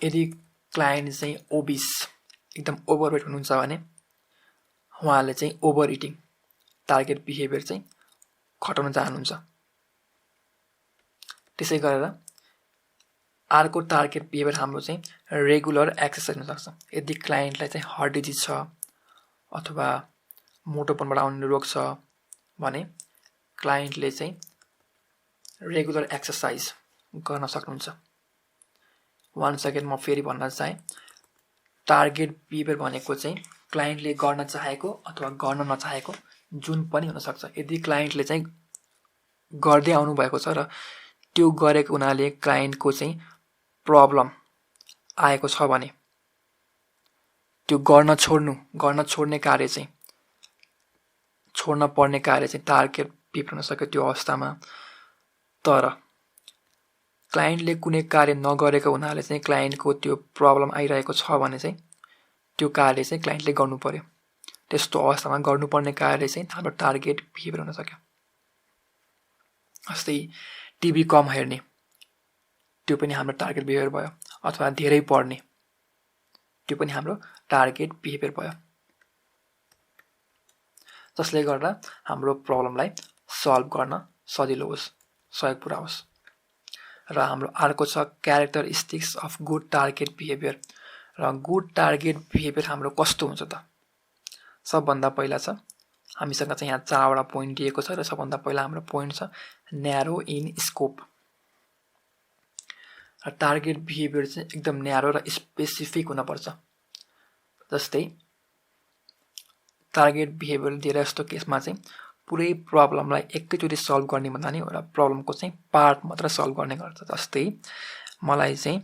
यदि क्लाइन्ट चाहिँ ओबिस, एकदम ओभरवेट हुनुहुन्छ भने उहाँले चाहिँ ओभर इटिङ टार्गेट बिहेभियर चाहिँ घटाउन चाहनुहुन्छ। त्यसै गरेर अर्को टार्गेट बिहेभियर हाम्रो चाहिँ रेगुलर एक्सर्साइज हुनसक्छ। यदि क्लाइन्टलाई चाहिँ हार्ट डिजिज छ अथवा मोटोपनबाट आउने रोग छ भने क्लाइन्टले चाहिँ रेगुलर एक्सर्साइज गर्न सक्नुहुन्छ। वान सेकेन्ड म फेरि भन्न चाहे, टार्गेट बिहेभियर भनेको चाहिँ क्लाइन्टले गर्न चाहेको अथवा गर्न नचाहेको जुन पनि हुनसक्छ। यदि क्लाइन्टले चाहिँ गर्दै आउनु भएको छ र त्यो गरेको हुनाले क्लाइन्टको चाहिँ प्रब्लम आएको छ भने त्यो गर्न छोड्ने कार्य चाहिँ छोड्न पर्ने कार्य चाहिँ टार्गेट बिहेभियर हुन सक्यो त्यो अवस्थामा। तर क्लाइन्टले कुनै कार्य नगरेको हुनाले चाहिँ क्लाइन्टको त्यो प्रब्लम आइरहेको छ भने चाहिँ त्यो कार्य चाहिँ क्लाइन्टले गर्नु पर्यो। त्यस्तो अवस्थामा गर्नुपर्ने कार्य चाहिँ हाम्रो टार्गेट बिहेभियर हुन सक्यो। जस्तै टिभी कम हेर्ने, त्यो पनि हाम्रो टार्गेट बिहेभियर भयो, अथवा धेरै पढ्ने, त्यो पनि हाम्रो टार्गेट बिहेभियर भयो, जसले गर्दा हाम्रो प्रब्लमलाई सल्भ गर्न सजिलो होस्, सहयोग पुर्याओस्। र हाम्रो अर्को छ characteristics of good target behaviour. र गुड टार्गेट बिहेभियर हाम्रो कस्तो हुन्छ त? सबभन्दा पहिला छ, हामीसँग चाहिँ यहाँ 4वटा पोइन्ट दिएको छ र सबभन्दा पहिला हाम्रो पोइन्ट छ न्यारो इन स्कोप। र टार्गेट बिहेभियर चाहिँ एकदम न्यारो र स्पेसिफिक हुनपर्छ। जस्तै टार्गेट बिहेभियर धेरै जस्तो केसमा चाहिँ पुरै प्रब्लमलाई एकैचोटि सल्भ गर्ने भन्दा नि एउटा प्रब्लमको चाहिँ पार्ट मात्र सल्भ गर्ने गर्छ। जस्तै मलाई चाहिँ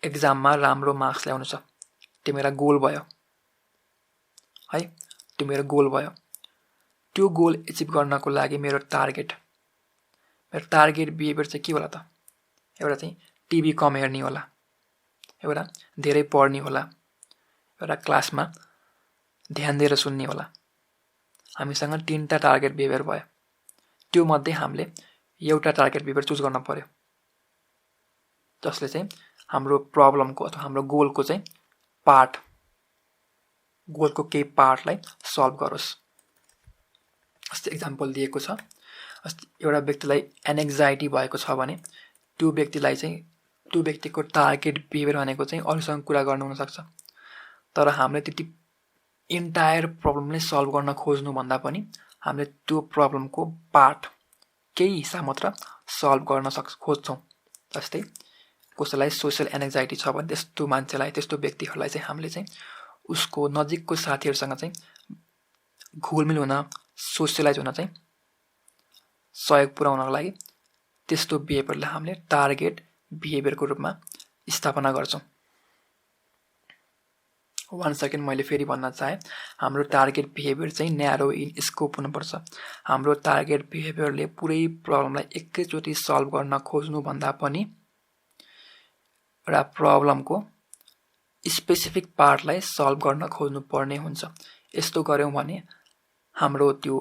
एक्जाममा राम्रो मार्क्स ल्याउनु छ, त्यो मेरो गोल भयो है, त्यो मेरो गोल भयो। त्यो गोल एचिभ गर्नको लागि मेरो टार्गेट बिहेभियर चाहिँ के होला त? एउटा चाहिँ टिभी कम हेर्ने होला, एउटा धेरै पढ्ने होला, एउटा क्लासमा ध्यान दिएर सुन्ने होला। हामीसँग 3टा टार्गेट बिहेभियर भयो। त्यो मध्ये हामीले एउटा टार्गेट बिहेभियर चुज गर्न पर्यो जसले चाहिँ हाम्रो प्रब्लमको अथवा हाम्रो गोलको चाहिँ गोलको केही पार्टलाई सल्भ गरोस्। जस्तै इक्जाम्पल दिएको छ, एउटा व्यक्तिलाई एनेक्जाइटी भएको छ भने त्यो व्यक्तिको टार्गेट बिहेभियर भनेको चाहिँ अरूसँग कुरा गर्नु हुनसक्छ। तर हामीले त्यति इन्टायर प्रब्लमलाई सल्भ गर्न खोज्नु भन्दा पनि हामीले त्यो प्रब्लमको पार्ट केही हिस्सा मात्र सल्भ गर्न खोज्छौँ। जस्तै कसैलाई सोसियल एनेक्जाइटी छ भने त्यस्तो मान्छेलाई, त्यस्तो व्यक्तिहरूलाई चाहिँ हामीले चाहिँ उसको नजिकको साथीहरूसँग चाहिँ घुलमिल हुन, सोसियलाइज हुन चाहिँ सहयोग पुर्याउनको लागि त्यस्तो बिहेभियरलाई हामीले टार्गेट बिहेभियरको रूपमा स्थापना गर्छौँ। वान सेकेन्ड मैले फेरि भन्न चाहे, हाम्रो टार्गेट बिहेभियर चाहिँ न्यारो इन स्कोप हुनुपर्छ। हाम्रो टार्गेट बिहेभियरले पुरै प्रब्लमलाई एकैचोटि सल्भ गर्न खोज्नु भन्दा पनि एउटा प्रब्लमको स्पेसिफिक पार्टलाई सल्भ गर्न खोज्नु पर्ने हुन्छ। यस्तो गऱ्यौँ भने हाम्रो त्यो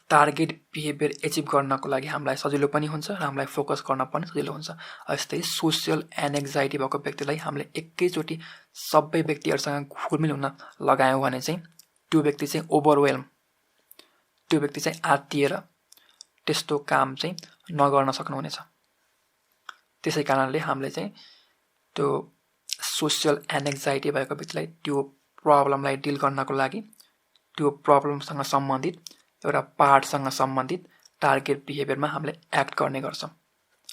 टार्गेट बिहेभियर एचिभ गर्नको लागि हामीलाई सजिलो पनि हुन्छ र हामीलाई फोकस गर्न पनि सजिलो हुन्छ। जस्तै सोसियल एनेक्जाइटी भएको व्यक्तिलाई हामीले एकैचोटि सबै व्यक्तिहरूसँग घुलमिल हुन लगायौँ भने चाहिँ त्यो व्यक्ति चाहिँ ओभरवेल्म, त्यो व्यक्ति चाहिँ आत्तिएर त्यस्तो काम चाहिँ नगर्न सक्नुहुनेछ। त्यसै कारणले हामीले चाहिँ त्यो सोसियल एनेक्जाइटी भएको व्यक्तिलाई त्यो प्रब्लमलाई डिल गर्नको लागि त्यो प्रब्लमसँग सम्बन्धित एउटा पार्टसँग सम्बन्धित टार्गेट बिहेभियरमा हामीले एक्ट गर्ने गर्छौँ,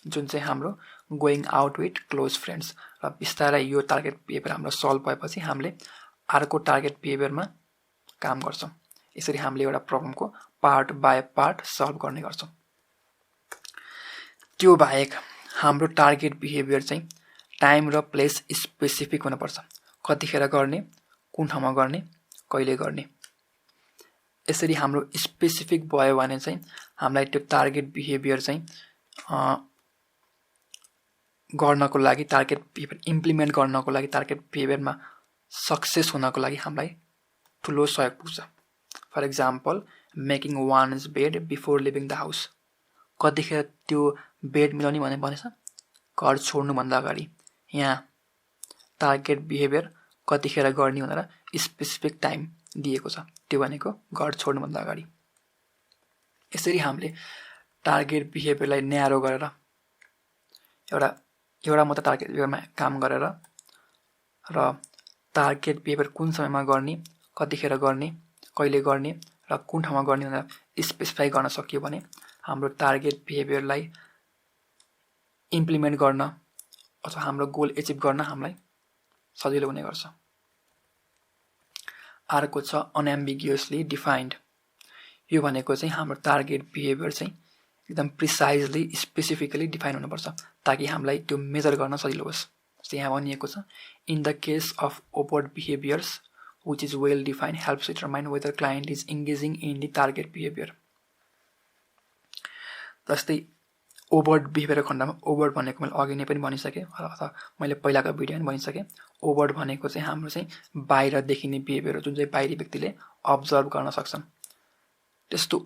जुन चाहिँ हाम्रो going out with close friends. र बिस्तारै यो टार्गेट बिहेभियर हाम्रो सल्भ भएपछि हामीले अर्को टार्गेट बिहेभियरमा काम गर्छौँ। यसरी हामीले एउटा प्रब्लमको पार्ट बाई पार्ट सल्भ गर्ने गर्छौँ। त्यो बाहेक हाम्रो टार्गेट बिहेभियर चाहिँ टाइम र प्लेस स्पेसिफिक हुनुपर्छ। कतिखेर गर्ने, कुन ठाउँमा गर्ने, कहिले गर्ने। यसरी हाम्रो स्पेसिफिक भयो भने चाहिँ हामीलाई त्यो टार्गेट बिहेभियर चाहिँ गर्नको लागि, टार्गेट बिहेभियर इम्प्लिमेन्ट गर्नको लागि, टार्गेट बिहेभियरमा सक्सेस हुनको लागि हामीलाई ठुलो सहयोग पुग्छ। For example, making one's bed before leaving the house. कतिखेर त्यो बेड मिलाउने भनेछ घर छोड्नुभन्दा अगाडि। यहाँ टार्गेट बिहेभियर कतिखेर गर्ने भनेर स्पेसिफिक टाइम दिएको छ, त्यो भनेको घर छोड्नुभन्दा अगाडि। यसरी हामीले टार्गेट बिहेभियरलाई न्यारो गरेर एउटा मात्र टार्गेट बिहेभियरमा काम गरेर र टार्गेट बिहेभियर कुन समयमा गर्ने, कतिखेर गर्ने, कहिले गर्ने र कुन ठाउँमा गर्ने भनेर स्पेसिफाई गर्न सकियो भने हाम्रो टार्गेट बिहेभियरलाई इम्प्लिमेन्ट गर्न अथवा हाम्रो गोल एचिभ गर्न हामीलाई सजिलो हुने गर्छ। अर्को छ अनएम्बिगियसली डिफाइन्ड। यो भनेको चाहिँ हाम्रो टार्गेट बिहेभियर चाहिँ एकदम प्रिसाइजली स्पेसिफिकली डिफाइन हुनुपर्छ ताकि हामीलाई त्यो मेजर गर्न सजिलो होस्। जस्तै यहाँ भनिएको छ, in the case of overt behaviours which is well defined helps determine whether client is engaging in the target behaviour. जस्तै ओभर्ट बिहेभियर खण्डमा ओभर्ट भनेको मैले अघि नै पनि भनिसकेँ अथवा मैले पहिलाको भिडियोमा पनि भनिसकेँ। ओभर्ट भनेको चाहिँ हाम्रो चाहिँ बाहिर देखिने बिहेभियर जुन चाहिँ बाहिरी व्यक्तिले अब्जर्भ गर्न सक्छन्, त्यस्तो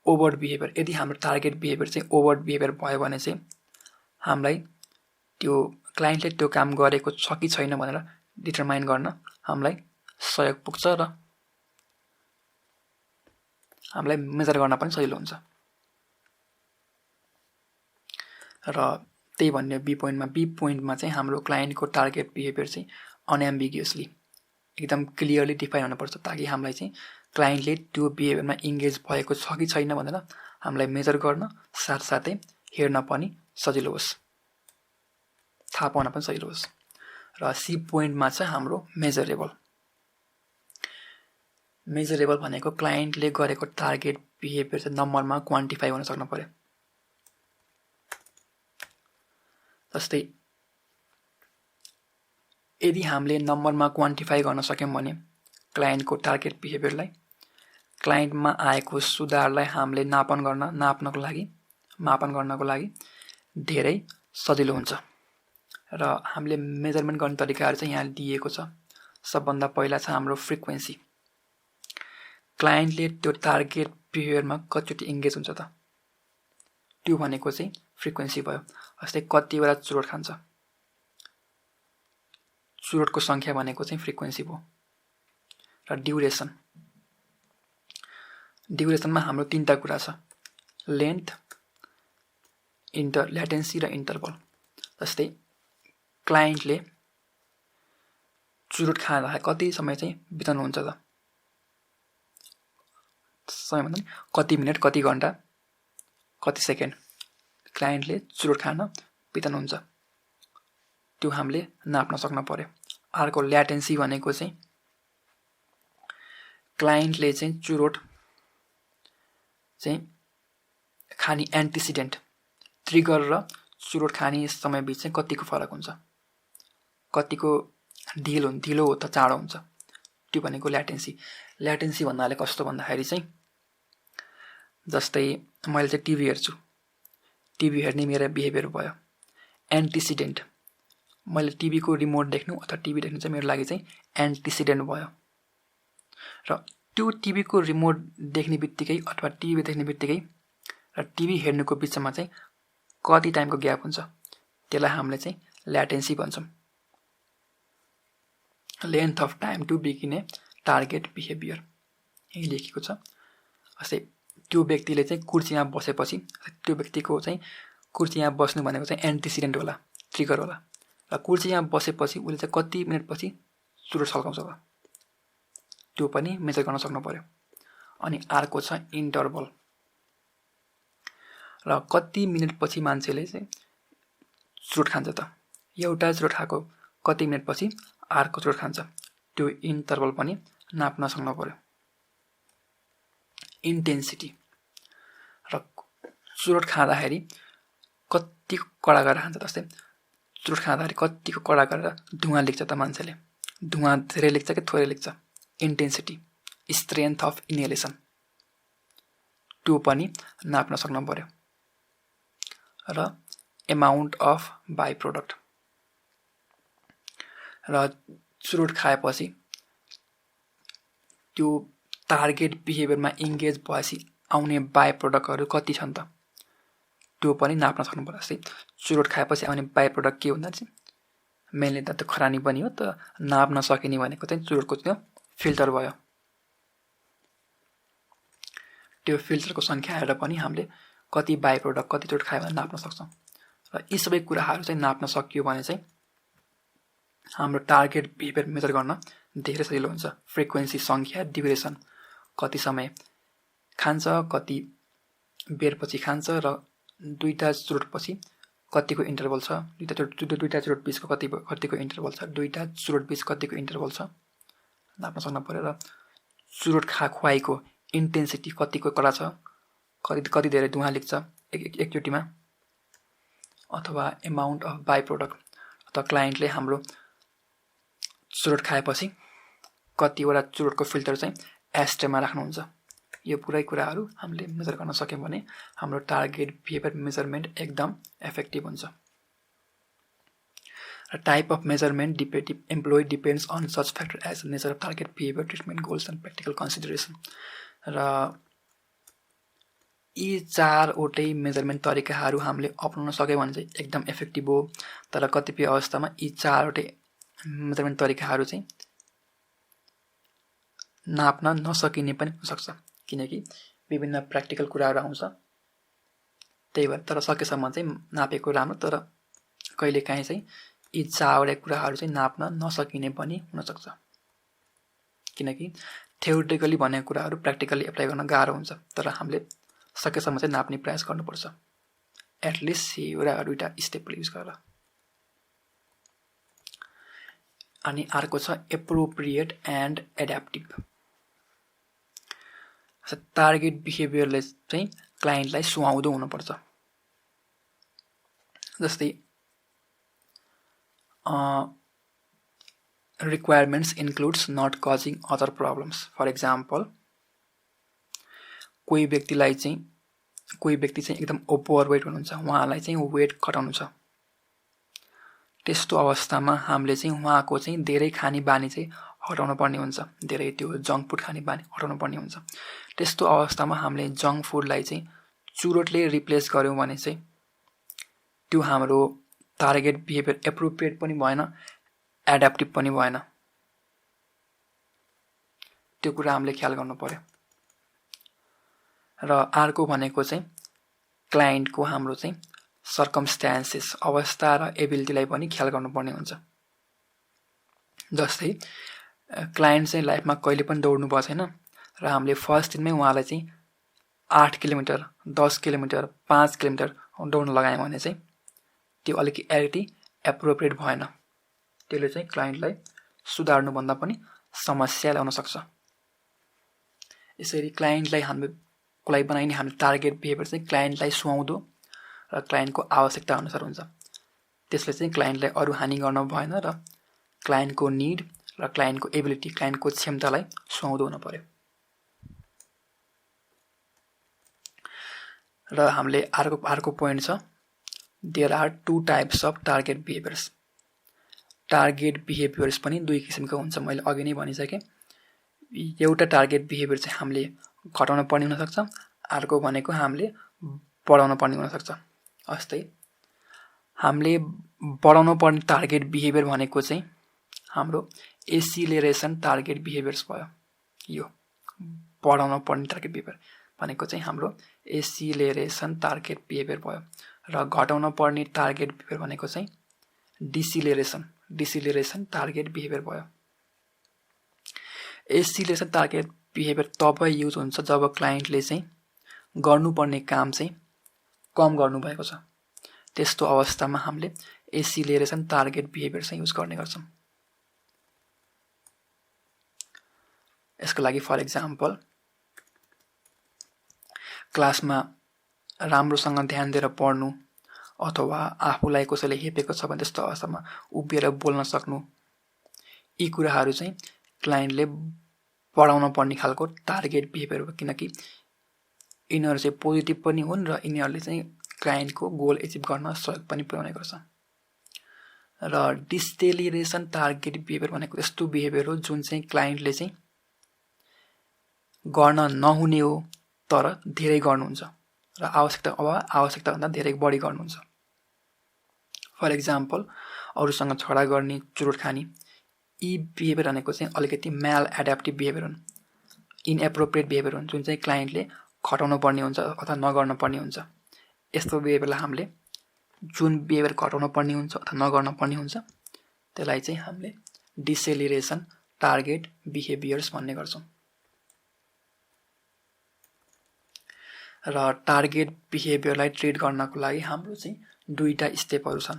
ओभर्ट बिहेभियर। यदि हाम्रो टार्गेट बिहेभियर चाहिँ ओभर्ट बिहेभियर भयो भने चाहिँ हामीलाई त्यो क्लाइन्टले त्यो काम गरेको छ कि छैन भनेर डिटरमाइन गर्न हामीलाई सहयोग पुग्छ र हामीलाई मेजर गर्न पनि सजिलो हुन्छ। र त्यही भन्ने बी पोइन्टमा चाहिँ हाम्रो क्लाइन्टको टार्गेट बिहेभियर चाहिँ अनएम्बिगियसली एकदम क्लियरली डिफाइन हुनुपर्छ ताकि हामीलाई चाहिँ क्लाइन्टले त्यो बिहेभियरमा इङ्गेज भएको छ कि छैन भनेर हामीलाई मेजर गर्न साथसाथै हेर्न पनि सजिलो होस्, थाहा पाउन पनि सजिलो होस्। र सी पोइन्टमा चाहिँ हाम्रो मेजरेबल भनेको क्लाइन्टले गरेको टार्गेट बिहेभियर चाहिँ नम्बरमा क्वान्टिफाई हुन सक्नु पर्यो। जस्तै यदि हामीले नम्बरमा क्वान्टिफाई गर्न सक्यौँ भने क्लाइन्टको टार्गेट बिहेभियरलाई, क्लाइन्टमा आएको सुधारलाई हामीले मापन गर्नको लागि धेरै सजिलो हुन्छ। र हामीले मेजरमेन्ट गर्ने तरिकाहरू चाहिँ यहाँ दिएको छ। सबभन्दा पहिला छ हाम्रो फ्रिक्वेन्सी। क्लाइन्टले त्यो टार्गेट बिहेभियरमा कतिचोटि इङ्गेज हुन्छ त, त्यो भनेको चाहिँ फ्रिक्वेन्सी भयो। जस्तै कति बेला चुरोट खान्छ, चुरोटको सङ्ख्या भनेको चाहिँ फ्रिक्वेन्सी भयो। र ड्युरेसनमा हाम्रो तीनटा कुरा छ, लेन्थ, ल्याटेन्सी र इन्टरभल। जस्तै क्लाइन्टले चुरोट खाँदा कति समय चाहिँ बिताउनुहुन्छ त, समय भन्दा कति मिनट, कति घन्टा, कति सेकेन्ड क्लाइन्टले चुरोट खान बिताउनुहुन्छ, त्यो हामीले नाप्न सक्नु पर्यो। अर्को ल्याटेन्सी भनेको चाहिँ क्लाइन्टले चाहिँ चुरोट चाहिँ खाने एन्टिसिडेन्ट, ट्रिगर र चुरोट खाने समय बिच चाहिँ कतिको फरक हुन्छ, कतिको ढिलो हो त चाँडो हुन्छ, त्यो भनेको ल्याटेन्सी। ल्याटेन्सी भन्नाले कस्तो भन्दाखेरि चाहिँ जस्तै मैले चाहिँ टिभी हेर्छु, टिभी हेर्ने मेरो बिहेभियर भयो। एन्टिसिडेन्ट, मैले टिभीको रिमोट देख्नु अथवा टिभी देख्नु चाहिँ मेरो लागि चाहिँ एन्टिसिडेन्ट भयो। र त्यो टिभीको रिमोट देख्ने बित्तिकै अथवा टिभी देख्ने बित्तिकै र टिभी हेर्नुको बिचमा चाहिँ कति टाइमको ग्याप हुन्छ त्यसलाई हामीले चाहिँ ल्याटेन्सी भन्छौँ। Length of time to begin a target behaviour यही लेखेको छ। जस्तै त्यो व्यक्तिले चाहिँ कुर्सीमा बसेपछि त्यो व्यक्तिको चाहिँ कुर्सीमा बस्नु भनेको चाहिँ एन्टिसिडेन्ट होला, ट्रिगर होला र कुर्सीमा बसेपछि उसले चाहिँ कति मिनटपछि चुरोट सल्काउँछ त त्यो पनि मेजर गर्न सक्नु पर्यो। अनि अर्को छ इन्टरभल र कति मिनटपछि मान्छेले चाहिँ चुरोट खान्छ त, एउटा चुरोट खाएको कति मिनटपछि अर्को चुरोट खान्छ त्यो इन्टरभल पनि नाप्न सक्नु पर्यो। इन्टेन्सिटी र चुरोट खाँदाखेरि कति कडा गरेर खान्छ, जस्तै चुरोट खाँदाखेरि कतिको कडा गरेर धुवा लेख्छ त मान्छेले, धुवा धेरै लेख्छ कि थोरै लेख्छ। इन्टेन्सिटी, स्ट्रेन्थ अफ इनहेलेसन त्यो पनि नाप्न सक्नु पर्यो। र एमाउन्ट अफ बाई प्रोडक्ट र चुरोट खाएपछि त्यो टार्गेट बिहेभियरमा इङ्गेज भएपछि आउने बाई प्रोडक्टहरू कति छन् त त्यो पनि नाप्न सक्नु पर्यो। जस्तै चुरोट खाएपछि आउने बाई प्रोडक्ट के भन्दा चाहिँ मेनली त त्यो खरानी पनि हो, त नाप्न सकिने भनेको चाहिँ चुरोटको त्यो फिल्टर भयो। त्यो फिल्टरको सङ्ख्या हेरेर पनि हामीले कति बाई प्रोडक्ट कति चुरोट खायो भने नाप्न सक्छौँ। र यी सबै कुराहरू चाहिँ नाप्न सकियो भने चाहिँ हाम्रो टार्गेट बिहेभियर मेजर गर्न धेरै सजिलो हुन्छ। फ्रिक्वेन्सी, सङ्ख्या, ड्युरेसन, कति समय खान्छ, कति बेरपछि खान्छ र दुईटा चुरोटपछि कतिको इन्टरभल छ, दुईटा चुरोट बिचको कतिको इन्टरभल छ, दुईटा चुरोट बिच कतिको इन्टरभल छ नाप्न सक्नु पर्यो। र चुरोट खुवाइको इन्टेन्सिटी कतिको कडा छ, कति धेरै धुवा लेख्छ एकचोटिमा, अथवा एमाउन्ट अफ बाई प्रोडक्ट अथवा क्लाइन्टले हाम्रो चुरोट खाएपछि कतिवटा चुरोटको फिल्टर चाहिँ एस्ट्रेमा राख्नुहुन्छ। यो पुरै कुराहरू हामीले मेजर गर्न सक्यौँ भने हाम्रो टार्गेट बिहेभियर मेजरमेन्ट एकदम इफेक्टिभ हुन्छ। र type of measurement employ depends on such factor as nature of target behaviour, treatment goals and practical consideration. र यी चारवटै मेजरमेन्ट तरिकाहरू हामीले अपनाउन सक्यौँ भने चाहिँ एकदम इफेक्टिभ हो। तर कतिपय अवस्थामा यी चारवटै मेजरमेन्ट तरिकाहरू चाहिँ नाप्न नसकिने पनि हुनसक्छ, किनकि विभिन्न प्र्याक्टिकल कुराहरू आउँछ। त्यही भएर तर सकेसम्म चाहिँ नापेको राम्रो, तर कहिलेकाहीँ चाहिँ यी चारवटा कुराहरू चाहिँ नाप्न नसकिने पनि हुनसक्छ, किनकि थ्योरिटिकली भनेको कुराहरू प्र्याक्टिकली एप्लाई गर्न गाह्रो हुन्छ। तर हामीले सकेसम्म चाहिँ नाप्ने प्रयास गर्नुपर्छ, एटलिस्ट एउटा दुईवटा स्टेप युज गरेर। अनि अर्को छ एप्रोप्रिएट एन्ड एड्याप्टिभ। टार्गेट बिहेभियरले चाहिँ क्लाइन्टलाई सुहाउँदो हुनुपर्छ। जस्तै requirements includes not causing other problems. For example, कोही व्यक्ति चाहिँ एकदम ओभरवेट हुनुहुन्छ, उहाँलाई चाहिँ वेट घटाउनु छ। त्यस्तो अवस्थामा हामीले चाहिँ उहाँको चाहिँ धेरै खाने बानी चाहिँ हटाउनु पर्ने हुन्छ, धेरै त्यो जङ्क फुड खाने बानी हटाउनु पर्ने हुन्छ। त्यस्तो अवस्थामा हामीले जङ्क फुडलाई चाहिँ चुरोटले रिप्लेस गर्यौँ भने चाहिँ त्यो हाम्रो टार्गेट बिहेभियर एप्रोप्रिएट पनि भएन, एड्याप्टिभ पनि भएन। त्यो कुरा हामीले ख्याल गर्नु पर्यो। र अर्को भनेको चाहिँ क्लाइन्टको हाम्रो चाहिँ सर्कमस्ट्यान्सेस, अवस्था र एबिलिटीलाई पनि ख्याल गर्नुपर्ने हुन्छ। जस्तै क्लाइन्ट चाहिँ लाइफमा कहिले पनि दौड्नु भएको छैन र हामीले फर्स्ट दिनमै उहाँलाई चाहिँ 8 किलोमिटर, 10 किलोमिटर, 5 किलोमिटर दौड्न लगायौँ भने चाहिँ त्यो अलिकति एप्रोप्रिएट भएन। त्यसले चाहिँ क्लाइन्टलाई सुधार्नुभन्दा पनि समस्या ल्याउन सक्छ। यसरी क्लाइन्टलाई हामीलाई बनाइने हाम्रो टार्गेट बिहेभियर चाहिँ क्लाइन्टलाई सुहाउँदो र क्लाइन्टको आवश्यकता अनुसार हुन्छ। त्यसले चाहिँ क्लाइन्टलाई अरू हानि गर्न भएन र क्लाइन्टको निड र क्लाइन्टको एबिलिटी, क्लाइन्टको क्षमतालाई सुहाउँदो हुन पर्यो। र हामीले अर्को पोइन्ट छ, there are 2 types of target behaviours. Target behaviours पनि दुई किसिमको हुन्छ, मैले अघि नै भनिसकेँ। एउटा टार्गेट बिहेभियर चाहिँ हामीले घटाउन पर्ने हुनसक्छ, अर्को भनेको हामीले बढाउन पर्ने हुनसक्छ। जस्तै हामीले बढाउन पर्ने टार्गेट बिहेभियर भनेको चाहिँ हाम्रो एसिलेरेसन टार्गेट बिहेभियर्स भयो। यो बढाउन पर्ने टार्गेट बिहेभियर भनेको चाहिँ हाम्रो एसिलेरेसन टार्गेट बिहेभियर भयो र घटाउन पर्ने टार्गेट बिहेभियर भनेको चाहिँ डिसिलेरेसन टार्गेट बिहेभियर भयो। एसिलेरेसन टार्गेट बिहेभियर तब युज हुन्छ जब क्लाइन्टले चाहिँ गर्नुपर्ने काम चाहिँ कम गर्नुभएको छ। त्यस्तो अवस्थामा हामीले एसिलेरेसन टार्गेट बिहेभियर चाहिँ युज गर्ने गर्छौँ। यसको लागि फर इक्जाम्पल क्लासमा राम्रोसँग ध्यान दिएर पढ्नु अथवा आफूलाई कसैले हेपेको छ भने त्यस्तो अवस्थामा उभिएर बोल्न सक्नु, यी कुराहरू चाहिँ क्लाइन्टले बढाउन पर्ने खालको टार्गेट बिहेभियर हो। किनकि यिनीहरू चाहिँ पोजिटिभ पनि हुन् र यिनीहरूले चाहिँ क्लाइन्टको गोल एचिभ गर्न सहयोग पनि पुर्याउने गर्छ। र डिसेलिरेसन टार्गेट बिहेभियर भनेको यस्तो बिहेभियर हो जुन चाहिँ क्लाइन्टले चाहिँ गर्न नहुने हो तर धेरै गर्नुहुन्छ र आवश्यकताभन्दा धेरै बढी गर्नुहुन्छ। फर इक्जाम्पल अरूसँग झगडा गर्ने, चुरोट खाने, यी बिहेभियर भनेको चाहिँ अलिकति म्याल एड्याप्टिभ बिहेभियर हुन्, इनएप्रोप्रिएट बिहेभियर हुन् जुन चाहिँ क्लाइन्टले घटाउनु पर्ने हुन्छ अथवा नगर्न पर्ने हुन्छ। यस्तो बिहेभियरलाई हामीले जुन बिहेभियर घटाउन पर्ने हुन्छ अथवा नगर्न पर्ने हुन्छ त्यसलाई चाहिँ हामीले डिसेलिरेसन टार्गेट बिहेभियर्स भन्ने गर्छौँ। र टार्गेट बिहेभियरलाई ट्रिट गर्नको लागि हाम्रो चाहिँ दुईटा स्टेपहरू छन्।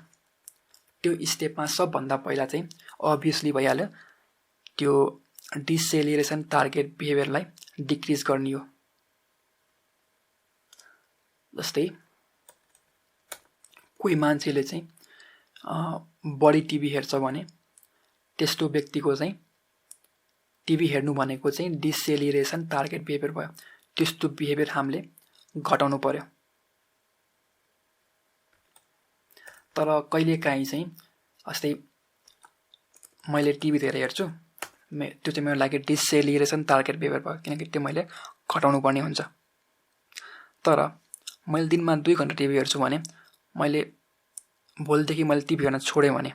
त्यो स्टेपमा सबभन्दा पहिला चाहिँ अभियसली भइहाल्यो, त्यो डिसेलिरेसन टार्गेट बिहेभियरलाई डिक्रिज गर्ने हो। जस्तै कोही मान्छेले चाहिँ बढी टिभी हेर्छ भने त्यस्तो व्यक्तिको चाहिँ टिभी हेर्नु भनेको चाहिँ डिसेलिरेसन टार्गेट बिहेभियर भयो। त्यस्तो बिहेभियर हामीले घटाउनु पर्यो। तर कहिलेकाहीँ चाहिँ जस्तै मैले टिभी धेरै हेर्छु, त्यो चाहिँ मेरो लागि डिसेलिरेसन टार्गेट बिहेभियर भयो किनकि त्यो मैले घटाउनु पर्ने हुन्छ। तर मैले दिनमा 2 घन्टा टिभी हेर्छु भने मैले भोलिदेखि मैले टिभी हेर्न छोडेँ भने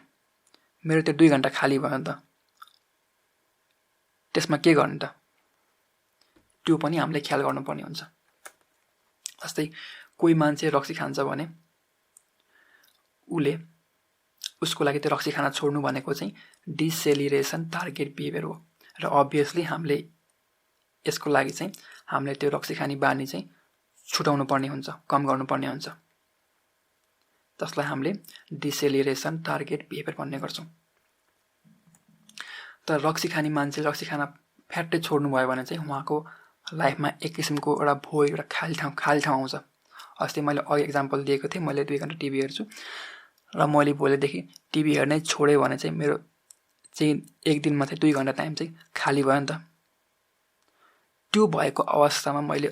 मेरो त्यो 2 घन्टा खाली भयो नि त, त्यसमा के गर्ने त? त्यो पनि हामीले ख्याल गर्नुपर्ने हुन्छ। जस्तै कोही मान्छे रक्सी खान्छ भने उसको लागि त्यो रक्सी खाना छोड्नु भनेको चाहिँ डिसेलिरेसन टार्गेट बिहेभियर हो र अभियसली हामीले यसको लागि चाहिँ हामीले त्यो रक्सी खाने बानी चाहिँ छुटाउनु पर्ने हुन्छ, कम गर्नुपर्ने हुन्छ। जसलाई हामीले डिसेलिरेसन टार्गेट बिहेभियर भन्ने गर्छौँ। तर रक्सी खाने मान्छे रक्सी खाना फ्याट्टै छोड्नु भयो भने चाहिँ उहाँको लाइफमा एक किसिमको एउटा भोइ, एउटा खाली ठाउँ आउँछ। अस्ति मैले अघि इक्जाम्पल दिएको थिएँ, मैले 2 घन्टा टिभी हेर्छु र मैले भोलिदेखि टिभी हेर्नै छोडेँ भने चाहिँ मेरो चाहिँ एक दिनमा चाहिँ 2 घन्टा टाइम चाहिँ खाली भयो नि त। त्यो भएको अवस्थामा मैले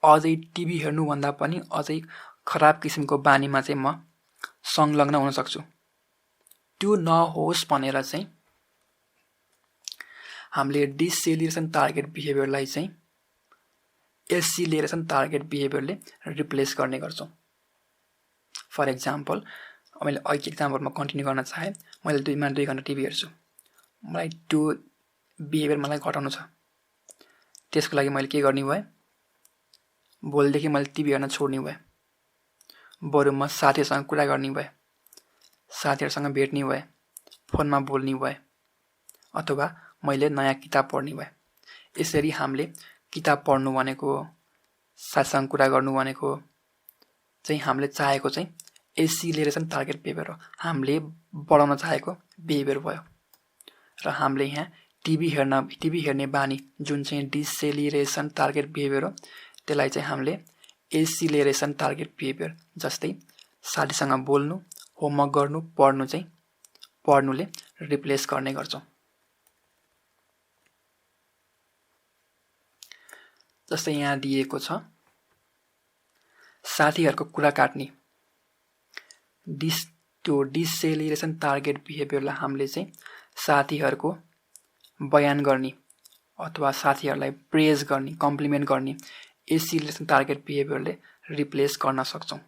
अझै टिभी हेर्नुभन्दा पनि अझै खराब किसिमको बानीमा चाहिँ म संलग्न हुन सक्छु। त्यो नहोस् भनेर चाहिँ हामीले डिसेलिरेसन टार्गेट बिहेभियरलाई चाहिँ एसिलेरेसन टार्गेट बिहेभियरले रिप्लेस गर्ने गर्छौँ। फर इक्जाम्पल मैले अघि इक्जाम्पलमा कन्टिन्यू गर्न चाहेँ, मैले 2 घन्टा टिभी हेर्छु, मलाई त्यो बिहेभियर मलाई घटाउनु छ। त्यसको लागि मैले के गर्ने भए, भोलिदेखि मैले टिभी हेर्न छोड्ने भए, बरु म साथीहरूसँग कुरा गर्ने भए, साथीहरूसँग भेट्ने भए, फोनमा बोल्ने भए अथवा मैले नयाँ किताब पढ्ने भए। यसरी हामीले किताब पढ्नु भनेको, साथीसँग कुरा गर्नु भनेको चाहिँ हामीले चाहेको चाहिँ एसिलेरेसन टार्गेट बिहेभियर हो, हामीले बढाउन चाहेको बिहेभियर भयो। र हामीले यहाँ टिभी हेर्ने बानी जुन चाहिँ डिसेलिरेसन टार्गेट बिहेभियर हो त्यसलाई चाहिँ हामीले एसिलेरेसन टार्गेट बिहेभियर जस्तै साथीसँग बोल्नु, होमवर्क गर्नु, पढ्नुले रिप्लेस गर्ने गर्छौँ। जस्तै यहाँ दिएको छ, साथीहरूको कुरा काट्ने, त्यो डिसेलिरेसन टार्गेट बिहेभियरलाई हामीले चाहिँ साथीहरूको बयान गर्ने, अथवा साथीहरूलाई प्रेज गर्ने, कम्प्लिमेन्ट गर्ने एसिलेसन टार्गेट बिहेभियरले रिप्लेस गर्न सक्छौँ।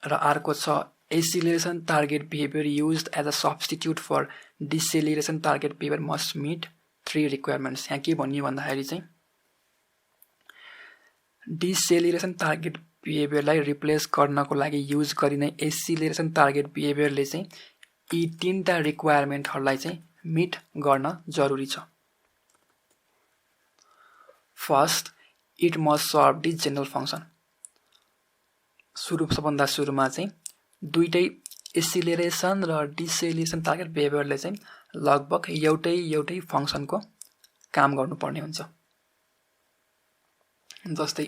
र अर्को छ acceleration target behaviour used as a substitute for deceleration target behaviour must meet 3 requirements. यहाँ के भनियो भन्दाखेरि चाहिँ डिसेलिरेसन टार्गेट बिहेभियरलाई रिप्लेस गर्नको लागि युज गरिने एक्सिलरेसन टार्गेट बिहेभियरले चाहिँ यी 3टा रिक्वायरमेन्टहरूलाई चाहिँ मिट गर्न जरुरी छ। First, it must serve the general function. सबभन्दा सुरुमा चाहिँ दुईटै एक्सिलरेसन र डिसेलिरेसन टार्गेट बिहेभियरले चाहिँ लगभग एउटै फङ्सनको काम गर्नुपर्ने हुन्छ। जस्तै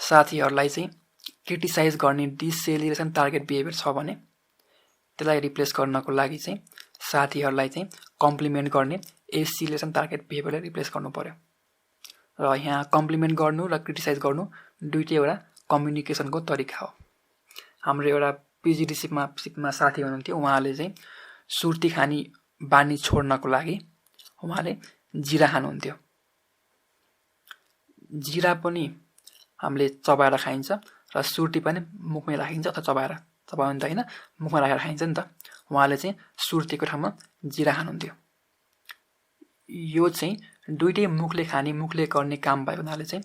साथीहरूलाई चाहिँ क्रिटिसाइज गर्ने डिसेलिरेसन टार्गेट बिहेभियर छ भने त्यसलाई रिप्लेस गर्नको लागि चाहिँ साथीहरूलाई चाहिँ कम्प्लिमेन्ट गर्ने एक्सिलरेसन टार्गेट बिहेभियरलाई रिप्लेस गर्नु पर्यो। र यहाँ कम्प्लिमेन्ट गर्नु र क्रिटिसाइज गर्नु दुईटै एउटा कम्युनिकेसनको तरिका हो। हाम्रो एउटा पिजिडिसिपमा साथी हुनुहुन्थ्यो, उहाँले चाहिँ सुर्ती खानी बानी छोड्नको लागि उहाँले जिरा खानुहुन्थ्यो। जिरा पनि हामीले चबाएर खाइन्छ र सुर्ती पनि मुखमै राखिन्छ अथवा चबाउनु त होइन, मुखमा राखेर खाइन्छ नि त। उहाँले चाहिँ सुर्तीको ठाउँमा जिरा खानुहुन्थ्यो। यो चाहिँ दुईटै मुखले खाने, मुखले गर्ने काम भएको हुनाले चाहिँ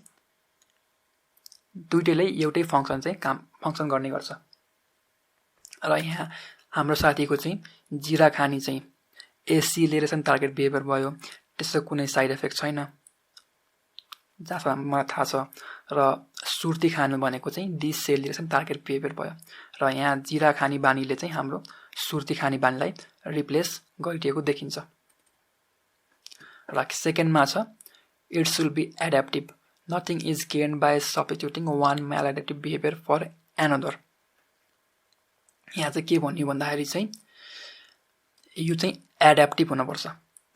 दुईटैले एउटै फङ्सन गर्ने गर्छ। र यहाँ हाम्रो साथीको चाहिँ जिरा खानी चाहिँ एक्सिलरेसन टार्गेट बिहेभियर भयो, त्यसको कुनै साइड इफेक्ट छैन जहाँसम्म मलाई थाहा छ। र सुर्ती खानु भनेको चाहिँ डिसेलिरेसन टार्गेट बिहेभियर भयो। र यहाँ जिरा खानी बानीले चाहिँ हाम्रो सुर्ती खानी बानीलाई रिप्लेस गरिदिएको देखिन्छ। र सेकेन्डमा छ it should be adaptive. Nothing is gained by substituting one maladaptive behaviour for another. यहाँ चाहिँ के भन्यो भन्दाखेरि चाहिँ यो चाहिँ एड्याप्टिभ हुनुपर्छ।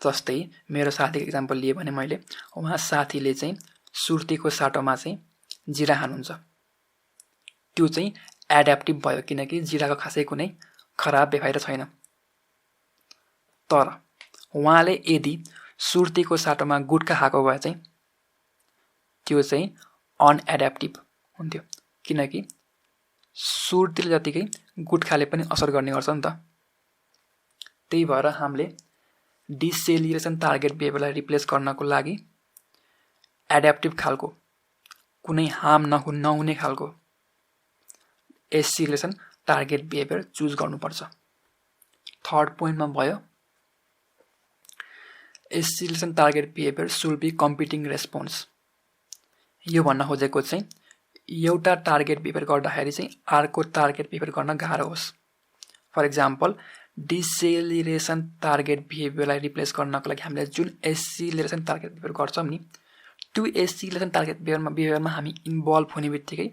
जस्तै मेरो साथीको इक्जाम्पल लिएँ भने मैले, उहाँ साथीले चाहिँ सुर्तीको साटोमा चाहिँ जिरा खानुहुन्छ। त्यो चाहिँ एड्याप्टिभ भयो किनकि जिराको खासै कुनै खराब बेफाइदा छैन। तर उहाँले यदि सुर्तीको साटोमा गुट्खा खाएको भए चाहिँ त्यो चाहिँ अनएड्याप्टिभ हुन्थ्यो, किनकि सुर्तीले जतिकै गुट्खाले पनि असर गर्ने गर्छ नि त। त्यही भएर हामीले डिसेलिरेसन टार्गेट बिहेभियरलाई रिप्लेस गर्नको लागि एड्याप्टिभ खालको, कुनै हार्म नहुने खालको एक्सिलरेसन टार्गेट बिहेभियर चुज गर्नुपर्छ। थर्ड पोइन्टमा भयो acceleration target behaviour should be competing response. यो भन्न खोजेको चाहिँ एउटा टार्गेट बिहेभियर गर्दाखेरि चाहिँ अर्को टार्गेट बिहेभियर गर्न गाह्रो होस्। फर इक्जाम्पल डिसेलिरेसन टार्गेट बिहेभियरलाई रिप्लेस गर्नको लागि हामीले जुन एक्सिलरेसन टार्गेट बिहेभियर गर्छौँ नि, त्यो एक्सिलरेसन टार्गेट बिहेभियरमा हामी इन्भल्भ हुने बित्तिकै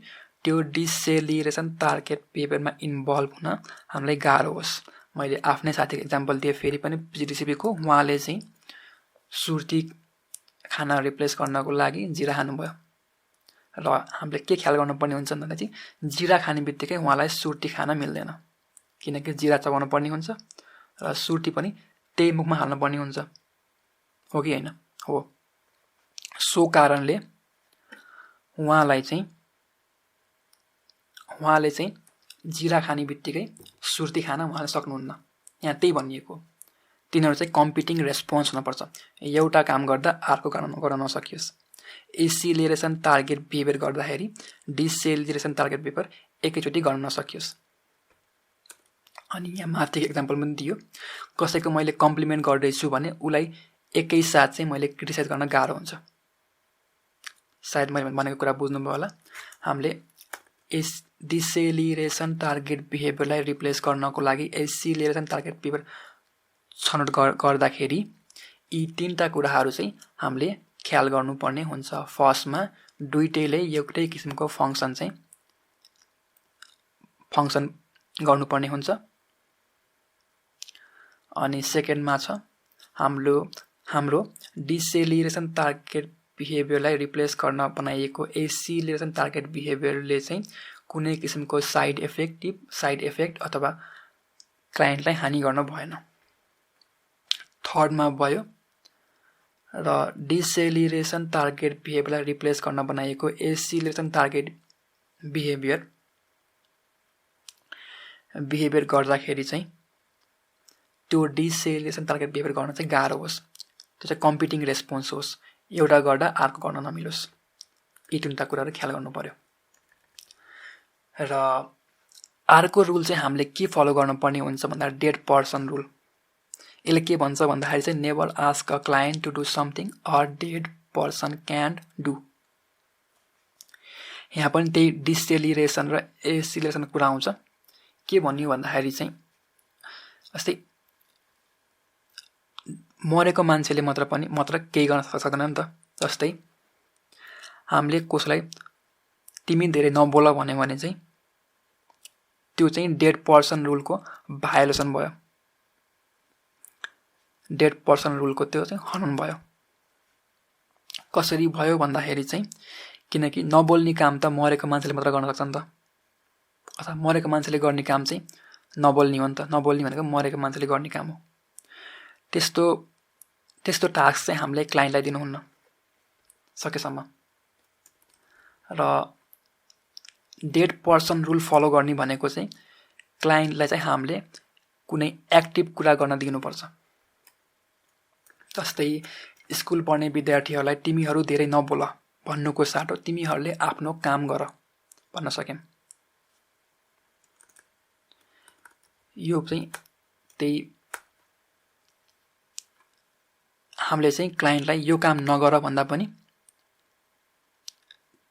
त्यो डिसेलिरेसन टार्गेट बिहेभियरमा इन्भल्भ हुन हामीलाई गाह्रो होस्। मैले आफ्नै साथीको इक्जाम्पल दिएँ फेरि पनि पिजिडिसिपीको। उहाँले चाहिँ सुर्ती खाना रिप्लेस गर्नको लागि जिरा खानुभयो। र हामीले के ख्याल गर्नुपर्ने हुन्छ भन्दा चाहिँ जिरा खाने बित्तिकै उहाँलाई सुर्ती खान मिल्दैन, किनकि जिरा चबाउनु पर्ने हुन्छ र सुर्ती पनि त्यही मुखमा हाल्नु पर्ने हुन्छ, हो कि होइन? हो। सो कारणले उहाँले चाहिँ जिरा खाने बित्तिकै सुर्ती खान उहाँले सक्नुहुन्न। यहाँ त्यही भनिएको, तिनीहरू चाहिँ कम्पिटिङ रेस्पोन्स हुनुपर्छ। एउटा काम गर्दा अर्को गर्न नसकियोस्। एक्सिलरेसन टार्गेट बिहेभियर गर्दाखेरि डिसेलिरेसन टार्गेट बिहेभियर एकैचोटि गर्न नसकियोस्। अनि यहाँ माथिको इक्जाम्पल पनि दियो, कसैको मैले कम्प्लिमेन्ट गर्दैछु भने उसलाई एकैसाथ चाहिँ मैले क्रिटिसाइज गर्न गाह्रो हुन्छ। सायद मैले भनेको कुरा बुझ्नुभयो होला। हामीले डिसेलिरेसन टार्गेट बिहेभियरलाई रिप्लेस गर्नको लागि एक्सिलरेसन टार्गेट बिहेभियर छनौट गर्दाखेरि यी 3टा कुराहरू चाहिँ हामीले ख्याल गर्नुपर्ने हुन्छ। फर्स्टमा दुईटैले एउटै किसिमको फङ्सन गर्नुपर्ने हुन्छ। अनि सेकेन्डमा छ हाम्रो डिसेलिरेसन टार्गेट बिहेभियरलाई रिप्लेस गर्न बनाइएको एक्सिलरेसन टार्गेट बिहेभियरले चाहिँ कुनै किसिमको साइड इफेक्ट अथवा क्लाइन्टलाई हानि गर्न भएन। थर्डमा भयो र डिसेलिरेसन टार्गेट बिहेभियरलाई रिप्लेस गर्न बनाइएको एसिलेरेसन टार्गेट बिहेभियर गर्दाखेरि चाहिँ त्यो डिसेलिरेसन टार्गेट बिहेभियर गर्न चाहिँ गाह्रो होस्, त्यो चाहिँ कम्पिटिङ रेस्पोन्स होस्, एउटा गर्दा अर्को गर्न नमिलोस्। यी तिनवटा कुराहरू ख्याल गर्नु पर्यो। र अर्को रुल चाहिँ हामीले के फलो गर्नुपर्ने हुन्छ भन्दा डेड पर्सन रुल। यसले के भन्छ भन्दाखेरि चाहिँ never ask a client to do something a dead person can do. यहाँ पनि त्यही डिसेलिरेसन र एसिलेरेसन कुरा आउँछ। के भन्यो भन्दाखेरि चाहिँ जस्तै मरेको मान्छेले मात्र केही गर्न सक्दैन नि त। जस्तै हामीले कसैलाई तिमी धेरै नबोल भन्यो भने चाहिँ त्यो चाहिँ डेड पर्सन रुलको भायोलेसन भयो। डेड पर्सन रुलको त्यो चाहिँ हनन भयो। कसरी भयो भन्दाखेरि चाहिँ किनकि नबोल्ने काम त मरेको मान्छेले मात्र गर्न सक्छ नि त, अथवा मरेको मान्छेले गर्ने काम चाहिँ नबोल्ने हो नि त। नबोल्ने भनेको मरेको मान्छेले गर्ने काम हो। त्यस्तो टास्क चाहिँ हामीले क्लाइन्टलाई दिनुहुन्न सकेसम्म। र डेड पर्सन रुल फलो गर्ने भनेको चाहिँ क्लाइन्टलाई चाहिँ हामीले कुनै एक्टिभ कुरा गर्न दिनुपर्छ। जस्तै स्कुल पढ्ने विद्यार्थीहरूलाई तिमीहरू धेरै नबोल भन्नुको साटो तिमीहरूले आफ्नो काम गर भन्न सक्यौँ। यो चाहिँ त्यही हामीले चाहिँ क्लाइन्टलाई यो काम नगर भन्दा पनि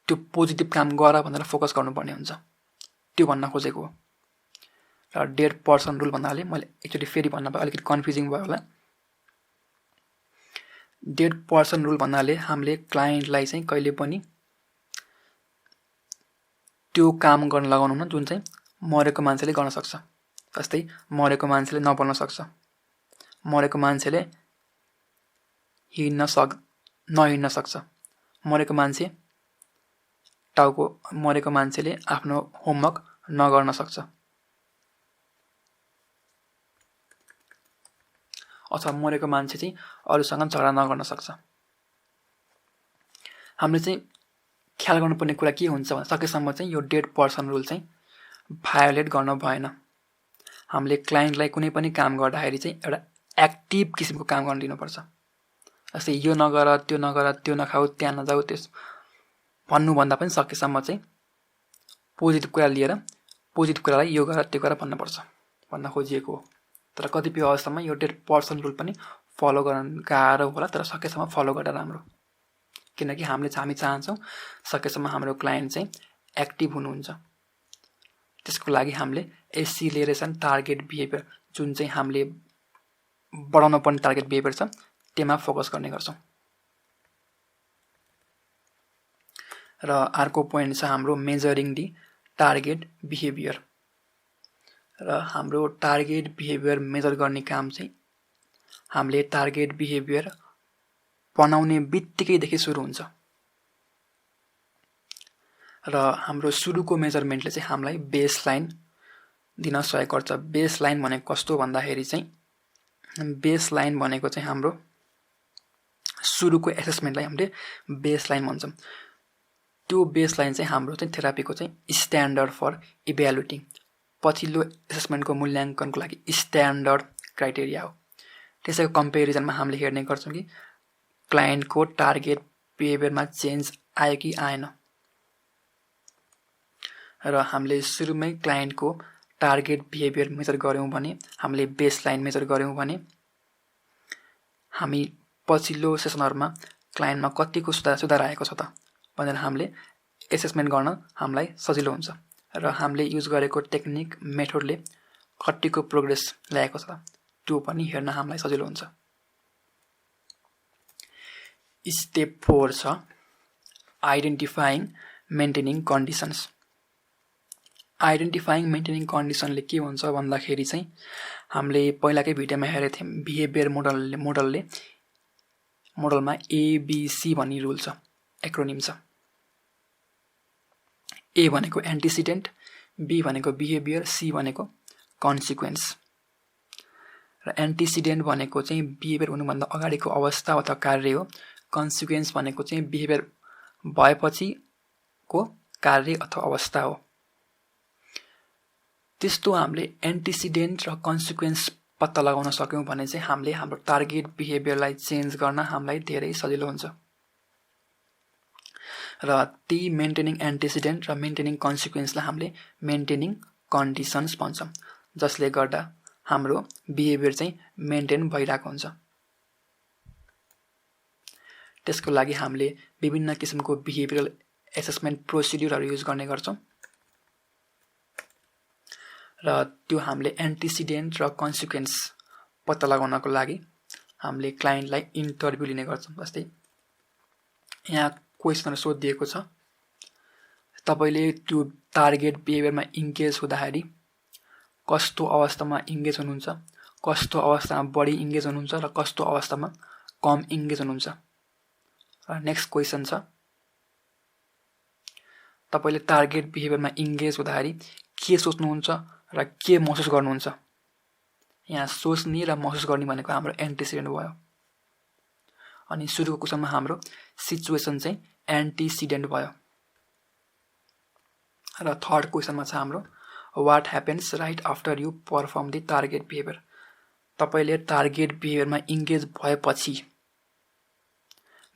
त्यो पोजिटिभ काम गर भनेर फोकस गर्नुपर्ने हुन्छ, त्यो भन्न खोजेको हो। र डेड पर्सन रुल भन्नाले मैले एकचोटि फेरि भन्न पाएँ, अलिकति कन्फ्युजिङ भयो होला। डेड पर्सन रुल भन्नाले हामीले क्लाइन्टलाई चाहिँ कहिले पनि त्यो काम गर्न लगाउनुहुन्न जुन चाहिँ मरेको मान्छेले गर्न सक्छ। जस्तै मरेको मान्छेले नबोल्न सक्छ, मरेको मान्छेले नहिँड्न सक्छ, मरेको मान्छेले आफ्नो होमवर्क नगर्न सक्छ, अथवा मरेको मान्छे चाहिँ अरूसँग झगडा नगर्न सक्छ। हामीले चाहिँ ख्याल गर्नुपर्ने कुरा के हुन्छ भने सकेसम्म चाहिँ यो डेड पर्सन रुल चाहिँ भायोलेट गर्न भएन। हामीले क्लाइन्टलाई कुनै पनि काम गर्दाखेरि चाहिँ एउटा एक्टिभ किसिमको काम गर्न दिनुपर्छ। जस्तै यो नगर, त्यो नगर, त्यो नखाऊ, त्यहाँ नजाऊ, त्यस भन्नुभन्दा पनि सकेसम्म चाहिँ पोजिटिभ कुरा लिएर पोजिटिभ कुरालाई यो गर त्यो गर भन्नुपर्छ भन्न खोजिएको हो। तर कतिपय अवस्थामा यो डेड पर्सन रुल पनि फलो गर्न गाह्रो होला, तर सकेसम्म फलो गरेर राम्रो। किनकि हामी चाहन्छौँ सकेसम्म हाम्रो क्लाइन्ट चाहिँ एक्टिभ हुनुहुन्छ। त्यसको लागि हामीले एसिलेरेसन टार्गेट बिहेभियर जुन चाहिँ हामीले बढाउन पर्ने टार्गेट बिहेभियर छ त्यसमा फोकस गर्ने गर्छौँ। र अर्को पोइन्ट छ हाम्रो मेजरिङ दि टार्गेट बिहेभियर। र हाम्रो टार्गेट बिहेभियर मेजर गर्ने काम चाहिँ हामीले टार्गेट बिहेभियर बनाउने बित्तिकैदेखि सुरु हुन्छ। र हाम्रो सुरुको मेजरमेन्टले चाहिँ हामीलाई बेसलाइन दिन सहयोग गर्छ। बेसलाइन भनेको कस्तो भन्दाखेरि चाहिँ बेसलाइन भनेको चाहिँ हाम्रो सुरुको एसेसमेन्टलाई हामीले बेसलाइन भन्छौँ। त्यो बेसलाइन चाहिँ हाम्रो चाहिँ थेरापीको चाहिँ स्ट्यान्डर्ड फर इभ्यालुएटिङ, पछिल्लो एसेसमेन्टको मूल्याङ्कनको लागि स्ट्यान्डर्ड क्राइटेरिया हो। त्यसैको कम्पेरिजनमा हामीले हेर्ने गर्छौँ कि क्लाइन्टको टार्गेट बिहेभियरमा चेन्ज आयो कि आएन। र हामीले सुरुमै क्लाइन्टको टार्गेट बिहेभियर मेजर गऱ्यौँ भने, हामीले बेसलाइन मेजर गऱ्यौँ भने हामी पछिल्लो सेसनहरूमा क्लाइन्टमा कतिको सुधार आएको छ त भनेर हामीले एसेसमेन्ट गर्न हामीलाई सजिलो हुन्छ। र हामीले युज गरेको टेक्निक मेथडले कतिको प्रोग्रेस ल्याएको छ त त्यो पनि हेर्न हामीलाई सजिलो हुन्छ। स्टेप 4 छ identifying maintaining conditions. Identifying maintaining कन्डिसनले के हुन्छ भन्दाखेरि चाहिँ हामीले पहिलाकै भिडियोमा हेरेको थियौँ बिहेभियर मोडलमा एबिसी भन्ने रुल छ, एक्रोनिम छ। ए भनेको एन्टिसिडेन्ट, बी भनेको बिहेभियर, सी भनेको कन्सिक्वेन्स। र एन्टिसिडेन्ट भनेको चाहिँ बिहेभियर हुनुभन्दा अगाडिको अवस्था अथवा कार्य हो। कन्सिक्वेन्स भनेको चाहिँ बिहेभियर भएपछिको कार्य अथवा अवस्था हो। त्यस्तो हामीले एन्टिसिडेन्ट र कन्सिक्वेन्स पत्ता लगाउन सक्यौँ भने चाहिँ हामीले हाम्रो टार्गेट बिहेभियरलाई चेन्ज गर्न हामीलाई धेरै सजिलो हुन्छ। र त्यही मेन्टेनिङ एन्टिसिडेन्ट र मेन्टेनिङ कन्सिक्वेन्सलाई हामीले मेन्टेनिङ कन्डिसन्स भन्छौँ, जसले गर्दा हाम्रो बिहेभियर चाहिँ मेन्टेन भइरहेको हुन्छ। त्यसको लागि हामीले विभिन्न किसिमको बिहेभियरल एसेसमेन्ट प्रोसिड्युरहरू युज गर्ने गर्छौँ र त्यो हामीले एन्टिसिडेन्ट र कन्सिक्वेन्स पत्ता लगाउनको लागि हामीले क्लाइन्टलाई इन्टरभ्यू लिने गर्छौँ। जस्तै यहाँ क्वेसनहरू सोधिएको छ, तपाईँले त्यो टार्गेट बिहेभियरमा इन्गेज हुँदाखेरि कस्तो अवस्थामा इन्गेज हुनुहुन्छ, कस्तो अवस्थामा बढी इन्गेज हुनुहुन्छ र कस्तो अवस्थामा कम इन्गेज हुनुहुन्छ। र नेक्स्ट क्वेसन छ, तपाईँले टार्गेट बिहेभियरमा इन्गेज हुँदाखेरि के सोच्नुहुन्छ र के महसुस गर्नुहुन्छ। यहाँ सोच्ने र महसुस गर्ने भनेको हाम्रो एन्टिसिडेन्ट भयो। अनि सुरुको क्वेसनमा हाम्रो सिचुएसन चाहिँ एन्टिसिडेन्ट भयो। र थर्ड क्वेसनमा छ हाम्रो what happens right after you perform the target behaviour. तपाईँले टार्गेट बिहेभियरमा इन्गेज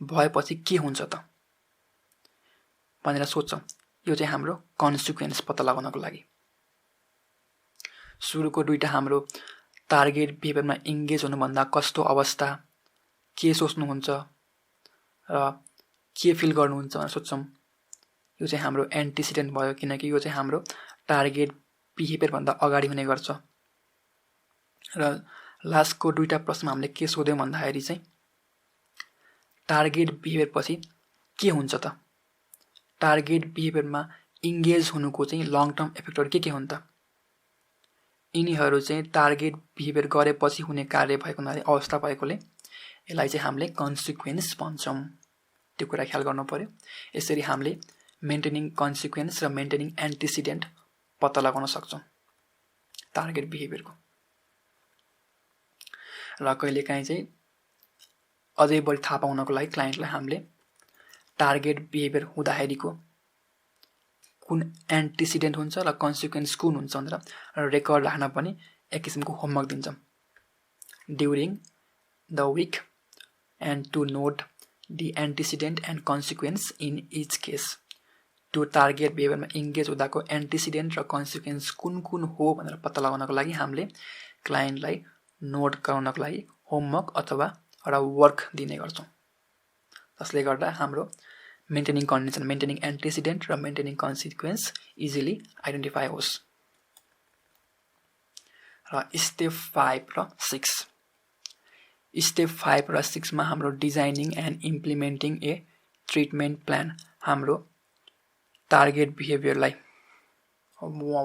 भएपछि के हुन्छ त भनेर सोच्छौँ। यो चाहिँ हाम्रो कन्सिक्वेन्स पत्ता लगाउनको लागि। सुरुको दुईटा हाम्रो टार्गेट बिहेभियरमा इन्गेज हुनुभन्दा कस्तो अवस्था, के सोच्नुहुन्छ र के फिल गर्नुहुन्छ भनेर सोच्छौँ। यो चाहिँ हाम्रो एन्टिसिडेन्ट भयो, किनकि यो चाहिँ हाम्रो टार्गेट बिहेभियरभन्दा अगाडि हुने गर्छ। र लास्टको दुईटा प्रश्नमा हामीले के सोध्यौँ भन्दाखेरि चाहिँ टार्गेट बिहेभियर पछि के हुन्छ त, टार्गेट बिहेभियरमा इन्गेज हुनुको चाहिँ लङ टर्म इफेक्टहरू के हुन् त। यिनीहरू चाहिँ टार्गेट बिहेभियर गरेपछि हुने कार्य भएको हुनाले, अवस्था भएकोले यसलाई चाहिँ हामीले कन्सिक्वेन्स भन्छौँ। त्यो कुरा ख्याल गर्नु पर्यो। यसरी हामीले मेन्टेनिङ कन्सिक्वेन्स र मेन्टेनिङ एन्टिसिडेन्ट पत्ता लगाउन सक्छौँ टार्गेट बिहेभियरको। र कहिलेकाहीँ चाहिँ अझै बढी थाहा पाउनको लागि क्लाइन्टलाई हामीले टार्गेट बिहेभियर हुँदाखेरिको कुन एन्टिसिडेन्ट हुन्छ र कन्सिक्वेन्स कुन हुन्छ भनेर रेकर्ड राख्न पनि एक किसिमको होमवर्क दिन्छौँ during the week and to note the antecedent and consequence in each case. त्यो टार्गेट बिहेभियरमा इन्गेज हुँदाको एन्टिसिडेन्ट र कन्सिक्वेन्स कुन कुन हो भनेर पत्ता लगाउनको लागि हामीले क्लाइन्टलाई नोट गराउनको लागि होमवर्क अथवा एउटा वर्क दिने गर्छौँ, जसले गर्दा हाम्रो मेन्टेनिङ कन्डिसन, मेन्टेनिङ एन्टिसिडेन्ट र मेन्टेनिङ कन्सिक्वेन्स इजिली आइडेन्टिफाई होस्। र स्टेप 5 र 6, स्टेप 5 र 6 मा हाम्रो designing and implementing A treatment plan. हाम्रो टार्गेट बिहेभियरलाई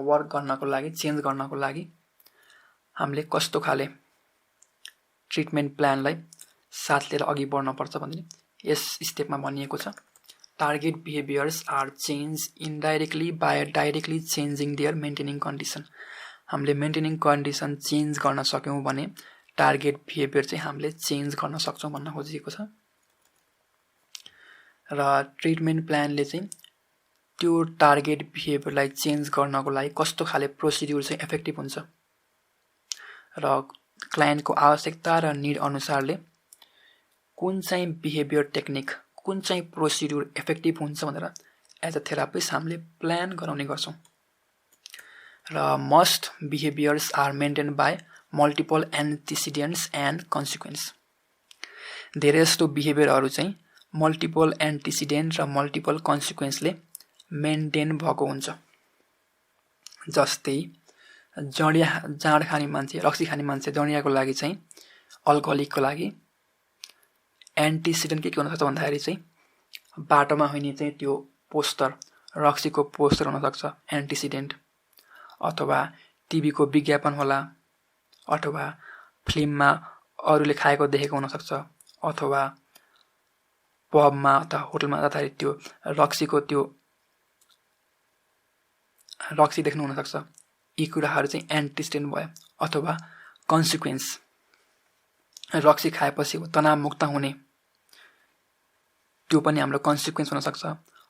वर्क गर्नको लागि, चेन्ज गर्नको लागि हामीले कस्तो खाले ट्रिटमेन्ट प्लानलाई साथ लिएर अघि बढ्नुपर्छ भन्ने यस स्टेपमा भनिएको छ। Target behaviours are change indirectly by directly changing their maintaining condition. हामीले मेन्टेनिङ कन्डिसन चेन्ज गर्न सक्यौँ भने टार्गेट बिहेभियर चाहिँ हामीले चेन्ज गर्न सक्छौँ भन्न खोजिएको छ। र ट्रिटमेन्ट प्लानले चाहिँ त्यो टार्गेट बिहेभियरलाई चेन्ज गर्नको लागि कस्तो खाले प्रोसिड्युर चाहिँ इफेक्टिभ हुन्छ र क्लाइन्टको आवश्यकता र निड अनुसारले कुन चाहिँ बिहेभियर टेक्निक, कुन चाहिँ प्रोसिड्युर इफेक्टिभ हुन्छ भनेर एज अ थेरापिस्ट हामीले प्लान गराउने गर्छौँ। र most behaviours are maintain by multiple antecedents and consequence. धेरै जस्तो बिहेभियरहरू चाहिँ मल्टिपल एन्टिसिडेन्ट र मल्टिपल कन्सिक्वेन्सले मेन्टेन भएको हुन्छ। जस्तै जाँड खाने मान्छे, रक्सी खाने मान्छे जडियाको लागि चाहिँ, अल्कोहलिकको लागि एन्टिसिडेन्ट के हुनसक्छ भन्दाखेरि चाहिँ बाटोमा हुने चाहिँ त्यो पोस्टर, रक्सीको पोस्टर हुनसक्छ एन्टिसिडेन्ट, अथवा टिभीको विज्ञापन होला, अथवा फिल्ममा अरूले खाएको देखेको हुनसक्छ, अथवा पबमा अथवा होटलमा जाँदाखेरि त्यो रक्सी देख्नु हुनसक्छ। यी कुराहरू चाहिँ एन्टिसिडेन्ट भयो। अथवा कन्सिक्वेन्स, रक्सी खाएपछि तनावमुक्त हुने, त्यो पनि हाम्रो कन्सिक्वेन्स हुनसक्छ।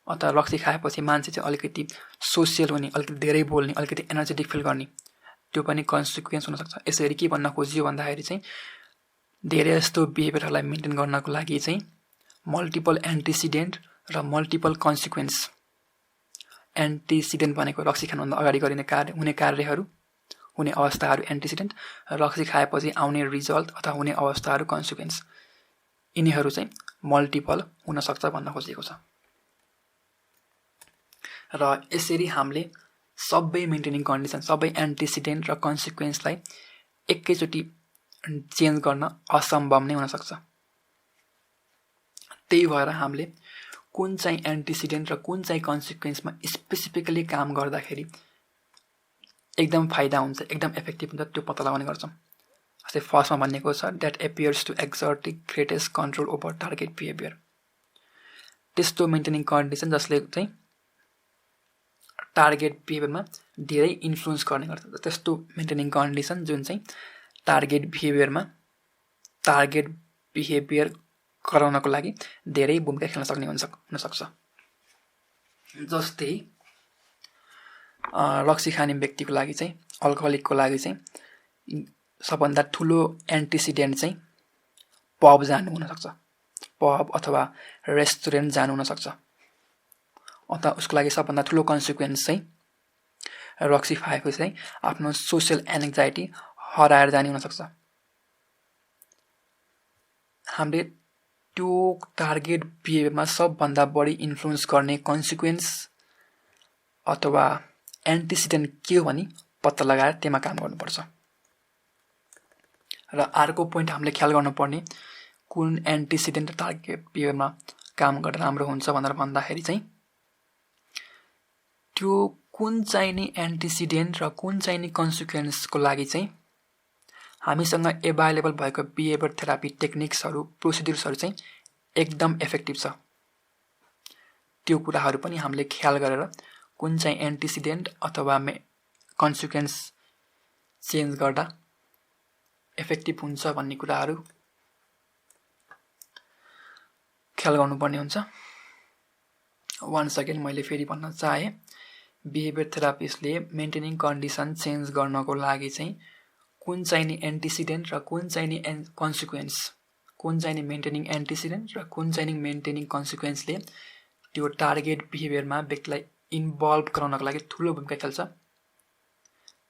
अथवा रक्सी खाएपछि मान्छे चाहिँ अलिकति सोसियल हुने, अलिकति धेरै बोल्ने, अलिकति एनर्जेटिक फिल गर्ने, त्यो पनि कन्सिक्वेन्स हुनसक्छ। यसरी के भन्न खोजियो भन्दाखेरि चाहिँ धेरै जस्तो बिहेभियरहरूलाई मेन्टेन गर्नको लागि चाहिँ मल्टिपल एन्टिसिडेन्ट र मल्टिपल कन्सिक्वेन्स। एन्टिसिडेन्ट भनेको रक्सी खानुभन्दा अगाडि हुने कार्यहरू, हुने अवस्थाहरू एन्टिसिडेन्ट, रक्सी खाएपछि आउने रिजल्ट अथवा हुने अवस्थाहरू कन्सिक्वेन्स। यिनीहरू चाहिँ मल्टिपल हुनसक्छ भन्न खोजिएको छ। र यसरी हामीले सबै मेन्टेनिङ कन्डिसन, सबै एन्टिसिडेन्ट र कन्सिक्वेन्सलाई एकैचोटि चेन्ज गर्न असम्भव नै हुनसक्छ। त्यही भएर हामीले कुन चाहिँ एन्टिसिडेन्ट र कुन चाहिँ कन्सिक्वेन्समा स्पेसिफिकली काम गर्दाखेरि एकदम फाइदा हुन्छ, एकदम इफेक्टिभ हुन्छ, त्यो पत्ता लगाउने गर्छौँ। जस्तै फर्स्टमा भनिएको छ that appears to exert the greatest control over target behaviour. त्यस्तो मेन्टेनिङ कन्डिसन जसले चाहिँ टार्गेट बिहेभियरमा धेरै इन्फ्लुएन्स गर्ने गर्छ। त्यस्तो मेन्टेनिङ कन्डिसन जुन चाहिँ टार्गेट बिहेभियर गराउनको लागि धेरै भूमिका खेल्न सक्ने हुनसक्छ। जस्तै रक्सी खाने व्यक्तिको लागि चाहिँ, अल्कोहलिकको लागि चाहिँ सबभन्दा ठुलो एन्टिसिडेन्ट चाहिँ पब जानु हुनसक्छ। पब अथवा रेस्टुरेन्ट जानु हुनसक्छ। अथवा उसको लागि सबभन्दा ठुलो कन्सिक्वेन्स चाहिँ रक्सी खाएपछि चाहिँ आफ्नो सोसियल एन्जाइटी हराएर जाने हुनसक्छ। हामीले त्यो टार्गेट बिहेभियरमा सबभन्दा बढी इन्फ्लुएन्स गर्ने कन्सिक्वेन्स अथवा एन्टिसिडेन्ट के हो भनी पत्ता लगाएर त्यसमा काम गर्नुपर्छ। र अर्को पोइन्ट हामीले ख्याल गर्नुपर्ने, कुन एन्टिसिडेन्ट टार्गेट बिहेभियरमा काम गरेर राम्रो हुन्छ भनेर भन्दाखेरि चाहिँ त्यो कुन चाहिने एन्टिसिडेन्ट र कुन चाहिने कन्सिक्वेन्सको लागि चाहिँ हामीसँग एभाइलेबल भएको बिहेभियर थेरापी टेक्निक्सहरू, प्रोसिड्युर्सहरू चाहिँ एकदम इफेक्टिभ छ। त्यो कुराहरू पनि हामीले ख्याल गरेर कुन चाहिँ एन्टिसिडेन्ट अथवा कन्सिक्वेन्स चेन्ज गर्दा इफेक्टिभ हुन्छ भन्ने कुराहरू ख्याल गर्नुपर्ने हुन्छ। वान्स अगेन मैले फेरि भन्न चाहे, बिहेभियर थेरापिस्टले मेन्टेनिङ कन्डिसन चेन्ज गर्नको लागि चाहिँ कुन चाहिने एन्टिसिडेन्ट र कुन चाहिने कन्सिक्वेन्स, कुन चाहिने मेन्टेनिङ एन्टिसिडेन्ट र कुन चाहिने मेन्टेनिङ कन्सिक्वेन्सले त्यो टार्गेट बिहेभियरमा व्यक्तिलाई इन्भल्भ गराउनको लागि ठुलो भूमिका खेल्छ,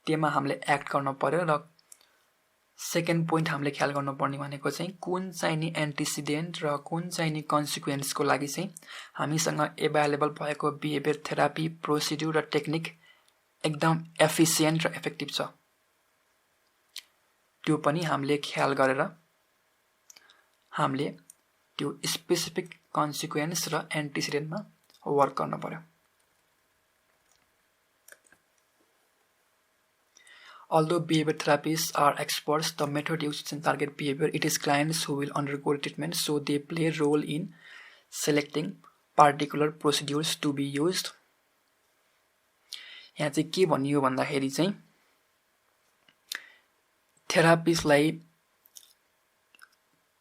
त्यसमा हामीले एक्ट गर्न पर्यो। र सेकेन्ड पोइन्ट हामीले ख्याल गर्नुपर्ने भनेको चाहिँ कुन चाहिने एन्टिसिडेन्ट र कुन चाहिने कन्सिक्वेन्सको लागि चाहिँ हामीसँग एभाइलेबल भएको बिहेभियर थेरापी प्रोसिड्युर र टेक्निक एकदम एफिसियन्ट र इफेक्टिभ छ, त्यो पनि हामीले ख्याल गरेर हामीले त्यो स्पेसिफिक कन्सिक्वेन्स र एन्टिसिडेन्टमा वर्क गर्न पर्यो। Although behavior therapists are experts, the method used in target behavior, it is clients who will undergo treatment, so they play a role in selecting particular procedures to be used. यहाँ चाहिँ के भनियो भन्दाखेरि चाहिँ थेरापिस्टलाई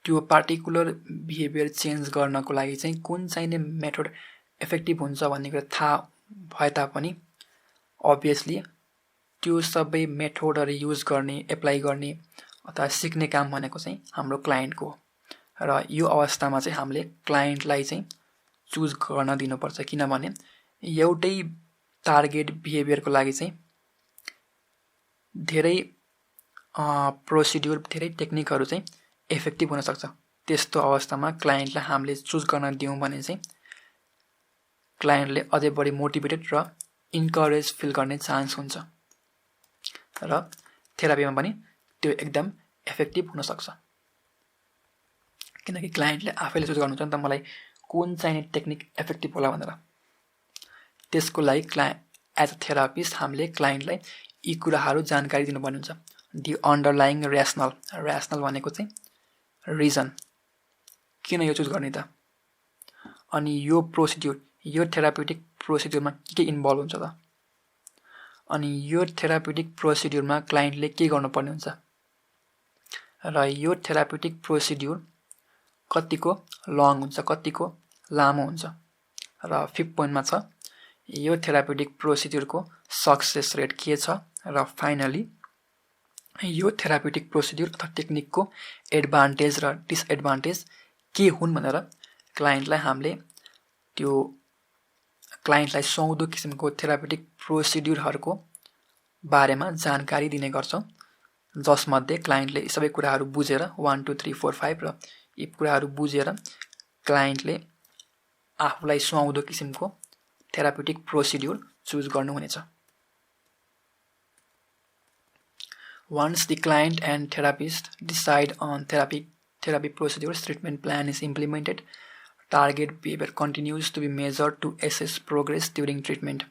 त्यो particular behaviour change गर्नको लागि चाहिँ कुन चाहिने मेथड इफेक्टिभ हुन्छ भन्ने कुरा थाहा भए तापनि अभियसली त्यो सबै मेथडहरू युज गर्ने, एप्लाई गर्ने अथवा सिक्ने काम भनेको चाहिँ हाम्रो क्लाइन्टको हो। र यो अवस्थामा चाहिँ हामीले क्लाइन्टलाई चाहिँ चुज गर्न दिनुपर्छ, किनभने एउटै टार्गेट बिहेभियरको लागि चाहिँ धेरै प्रोसिड्युर, धेरै टेक्निकहरू चाहिँ इफेक्टिभ हुनसक्छ। त्यस्तो अवस्थामा क्लाइन्टलाई हामीले चुज गर्न दियौँ भने चाहिँ क्लाइन्टले अझै बढी मोटिभेटेड र इन्करेज फिल गर्ने चान्स हुन्छ र थेरापीमा पनि त्यो एकदम इफेक्टिभ हुनसक्छ। किनकि क्लाइन्टले आफैले चुज गर्नुहुन्छ नि त मलाई कुन चाहिने टेक्निक इफेक्टिभ होला भनेर। त्यसको लागि एज अ थेरापिस्ट हामीले क्लाइन्टलाई यी कुराहरू जानकारी दिनुपर्ने हुन्छ। दि अन्डरलाइङ ऱ्यासनल भनेको चाहिँ रिजन, किन यो चुज गर्ने त, अनि यो प्रोसिड्युर, यो थेराप्युटिक प्रोसिड्युरमा के इन्भल्भ हुन्छ त, अनि यो थेराप्युटिक प्रोसिड्युरमा क्लाइन्टले के गर्नुपर्ने हुन्छ र यो थेराप्युटिक प्रोसिड्युर कतिको लङ हुन्छ, कतिको लामो हुन्छ। र 5th पोइन्टमा छ यो थेराप्युटिक प्रोसिड्युरको सक्सेस रेट के छ, र फाइनली यो थेराप्युटिक प्रोसिड्युर अथवा टेक्निकको एडभान्टेज र डिसएडभान्टेज के हुन् भनेर क्लाइन्टलाई हामीले त्यो क्लाइन्टलाई सुहाउँदो किसिमको थेराप्युटिक प्रोसिड्युरहरूको बारेमा जानकारी दिने गर्छौँ, जसमध्ये क्लाइन्टले यी सबै कुराहरू बुझेर 1 2 3 4 5 र यी कुराहरू बुझेर क्लाइन्टले आफूलाई सुहाउँदो किसिमको थेराप्युटिक प्रोसिड्युर चुज गर्नुहुनेछ। Once the client and therapist decide on therapy procedures, treatment plan is implemented. Target behavior continues to be measured to assess progress during treatment.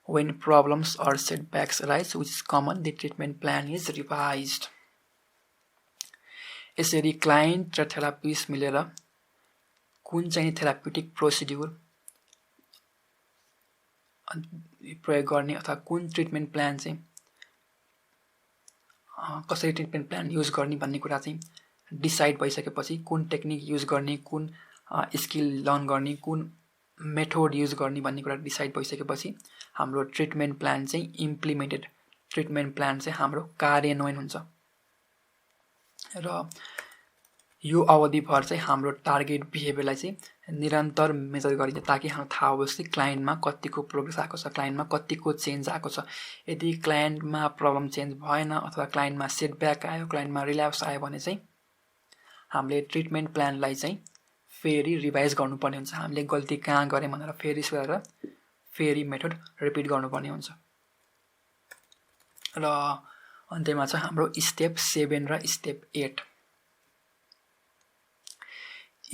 When problems or setbacks arise, which is common, the treatment plan is revised. यसरी client र therapist मिलेर कुन चाहिँ therapeutic procedure प्रयोग गर्ने अथवा कुन treatment plan चाहिँ कसरी ट्रिटमेन्ट प्लान युज गर्ने भन्ने कुरा चाहिँ डिसाइड भइसकेपछि, कुन टेक्निक युज गर्ने, कुन स्किल लर्न गर्ने, कुन मेथड युज गर्ने भन्ने कुरा डिसाइड भइसकेपछि हाम्रो ट्रिटमेन्ट प्लान चाहिँ इम्प्लिमेन्टेड, ट्रिटमेन्ट प्लान चाहिँ हाम्रो कार्यान्वयन हुन्छ। र यो अवधिभर चाहिँ हाम्रो टार्गेट बिहेभियरलाई चाहिँ निरन्तर मेजर गरिन्छ, ताकि हामीलाई थाहा होस् कि क्लाइन्टमा कतिको प्रोग्रेस आएको छ, क्लाइन्टमा कतिको चेन्ज आएको छ। यदि क्लाइन्टमा प्रब्लम चेन्ज भएन अथवा क्लाइन्टमा सेटब्याक आयो, क्लाइन्टमा रिल्याप्स आयो भने चाहिँ हामीले ट्रिटमेन्ट प्लानलाई चाहिँ फेरि रिभाइज गर्नुपर्ने हुन्छ। हामीले गल्ती कहाँ गऱ्यौँ भनेर फेरि सोधेर फेरि मेथड रिपिट गर्नुपर्ने हुन्छ। र अन्त्यमा छ हाम्रो स्टेप 7 र स्टेप 8।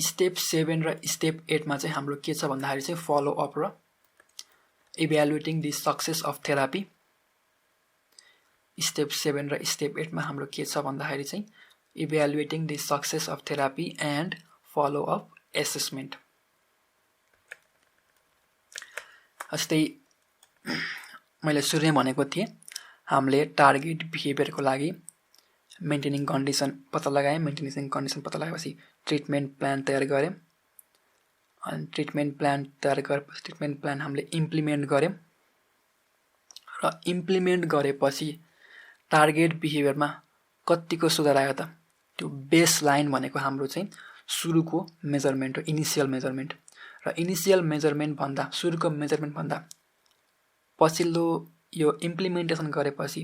स्टेप 7 र स्टेप 8 मा चाहिँ हाम्रो के छ भन्दाखेरि चाहिँ फलो अप र evaluating the success of therapy. Step 7 र स्टेप 8 मा हाम्रो के छ भन्दाखेरि चाहिँ evaluating the success of therapy and follow up assessment. जस्तै मैले सुरुमै भनेको थिएँ, हामीले टार्गेट बिहेभियरको लागि मेन्टेनिङ कन्डिसन पत्ता लगायौँ। मेन्टेनिङ कन्डिसन पत्ता लगाएपछि ट्रिटमेन्ट प्लान तयार गऱ्यौँ। अनि ट्रिटमेन्ट प्लान तयार गरेपछि ट्रिटमेन्ट प्लान हामीले इम्प्लिमेन्ट गऱ्यौँ। र इम्प्लिमेन्ट गरेपछि टार्गेट बिहेभियरमा कतिको सुधार आयो त, त्यो बेस लाइन भनेको हाम्रो चाहिँ सुरुको मेजरमेन्ट हो, इनिसियल मेजरमेन्ट। र इनिसियल मेजरमेन्ट भन्दा, सुरुको मेजरमेन्ट भन्दा पछिल्लो यो इम्प्लिमेन्टेसन गरेपछि,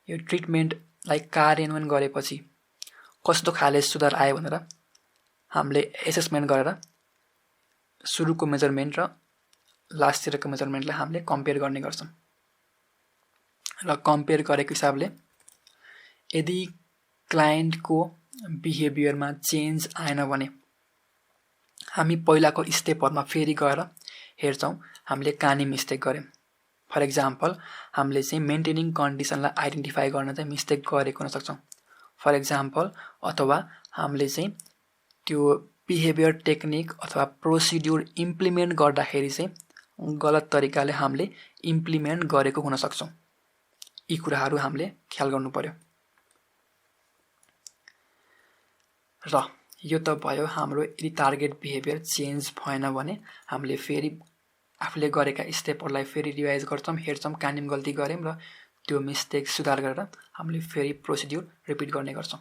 यो ट्रिटमेन्टलाई कार्यान्वयन गरेपछि कस्तो खाले सुधार आयो भनेर हामीले एसेसमेन्ट गरेर सुरुको मेजरमेन्ट र लास्टतिरको मेजरमेन्टलाई हामीले कम्पेयर गर्ने गर्छौँ। र कम्पेयर गरेको हिसाबले यदि क्लाइन्टको बिहेभियरमा चेन्ज आएन भने हामी पहिलाको स्टेपहरुमा फेरि गएर हेर्छौँ हामीले कहाँ मिस्टेक गर्यौं। फर एक्जाम्पल हामीले चाहिँ मेन्टेनिङ कन्डिसनलाई आइडेन्टिफाई गर्न चाहिँ मिस्टेक गरेको हुन सक्छौँ फर एक्जाम्पल, अथवा हामीले चाहिँ त्यो बिहेभियर टेक्निक अथवा प्रोसिड्युर इम्प्लिमेन्ट गर्दाखेरि चाहिँ गलत तरिकाले हामीले इम्प्लिमेन्ट गरेको हुन सक्छौँ। यी कुराहरू हामीले ख्याल गर्नु पर्यो। र यो त भयो हाम्रो यदि टार्गेट बिहेभियर चेन्ज भएन भने हामीले फेरि आफूले गरेका स्टेपहरुलाई फेरि रिभाइज गर्छौं, हेर्छौं कहाँ गल्ती गर्यौं र त्यो मिस्टेक सुधार गरेर हामीले फेरि प्रोसिड्युर रिपिट गर्ने गर्छौं।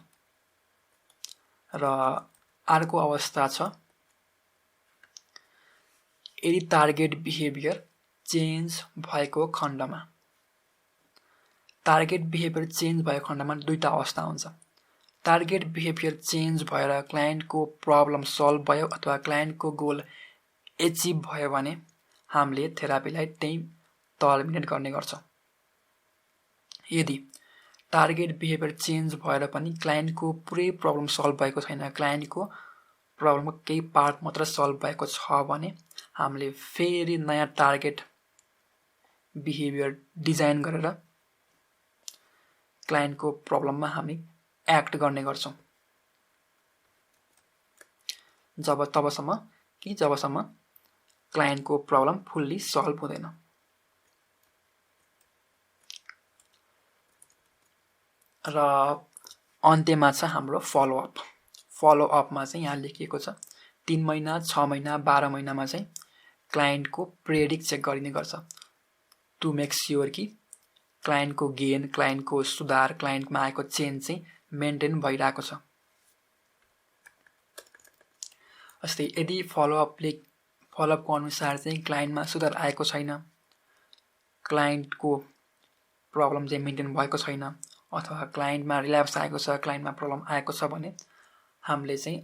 र अर्को अवस्था छ यदि टार्गेट बिहेभियर चेन्ज भएको खण्डमा। टार्गेट बिहेभियर चेन्ज भएको खण्डमा दुईटा अवस्था हुन्छ। टार्गेट बिहेभियर चेन्ज भएर क्लाइन्टको प्रब्लम सल्भ भयो अथवा क्लाइन्टको गोल एचिभ भयो भने हामीले थेरापीलाई त्यही टर्मिनेट गर्ने गर्छौं। यदि टार्गेट बिहेभियर चेन्ज भएर पनि क्लाइन्टको पुरै प्रब्लम सल्भ भएको छैन, क्लाइन्टको प्रब्लमको केही पार्ट मात्र सल्भ भएको छ भने हामीले फेरि नयाँ टार्गेट बिहेभियर डिजाइन गरेर क्लाइन्टको प्रब्लममा हामी एक्ट गर्ने गर्छौं। जबसम्म क्लाइन्टको प्रब्लम फुल्ली सल्भ हुँदैन। र अन्त्यमा छ हाम्रो फलोअप। फलोअपमा चाहिँ यहाँ लेखिएको छ 3 महिना, 6 महिना, 12 महिनामा चाहिँ क्लाइन्टको प्रेडिक्ट चेक गरिने गर्छ टु मेक स्योर कि क्लाइन्टको गेन, क्लाइन्टको सुधार, क्लाइन्टमा आएको चेन्ज चाहिँ मेन्टेन भइरहेको छ। जस्तै यदि फलोअपको अनुसार चाहिँ क्लाइन्टमा सुधार आएको छैन, क्लाइन्टको प्रब्लम चाहिँ मेन्टेन भएको छैन, अथवा क्लाइन्टमा रिल्याप्स आएको छ, क्लाइन्टमा प्रब्लम आएको छ भने हामीले चाहिँ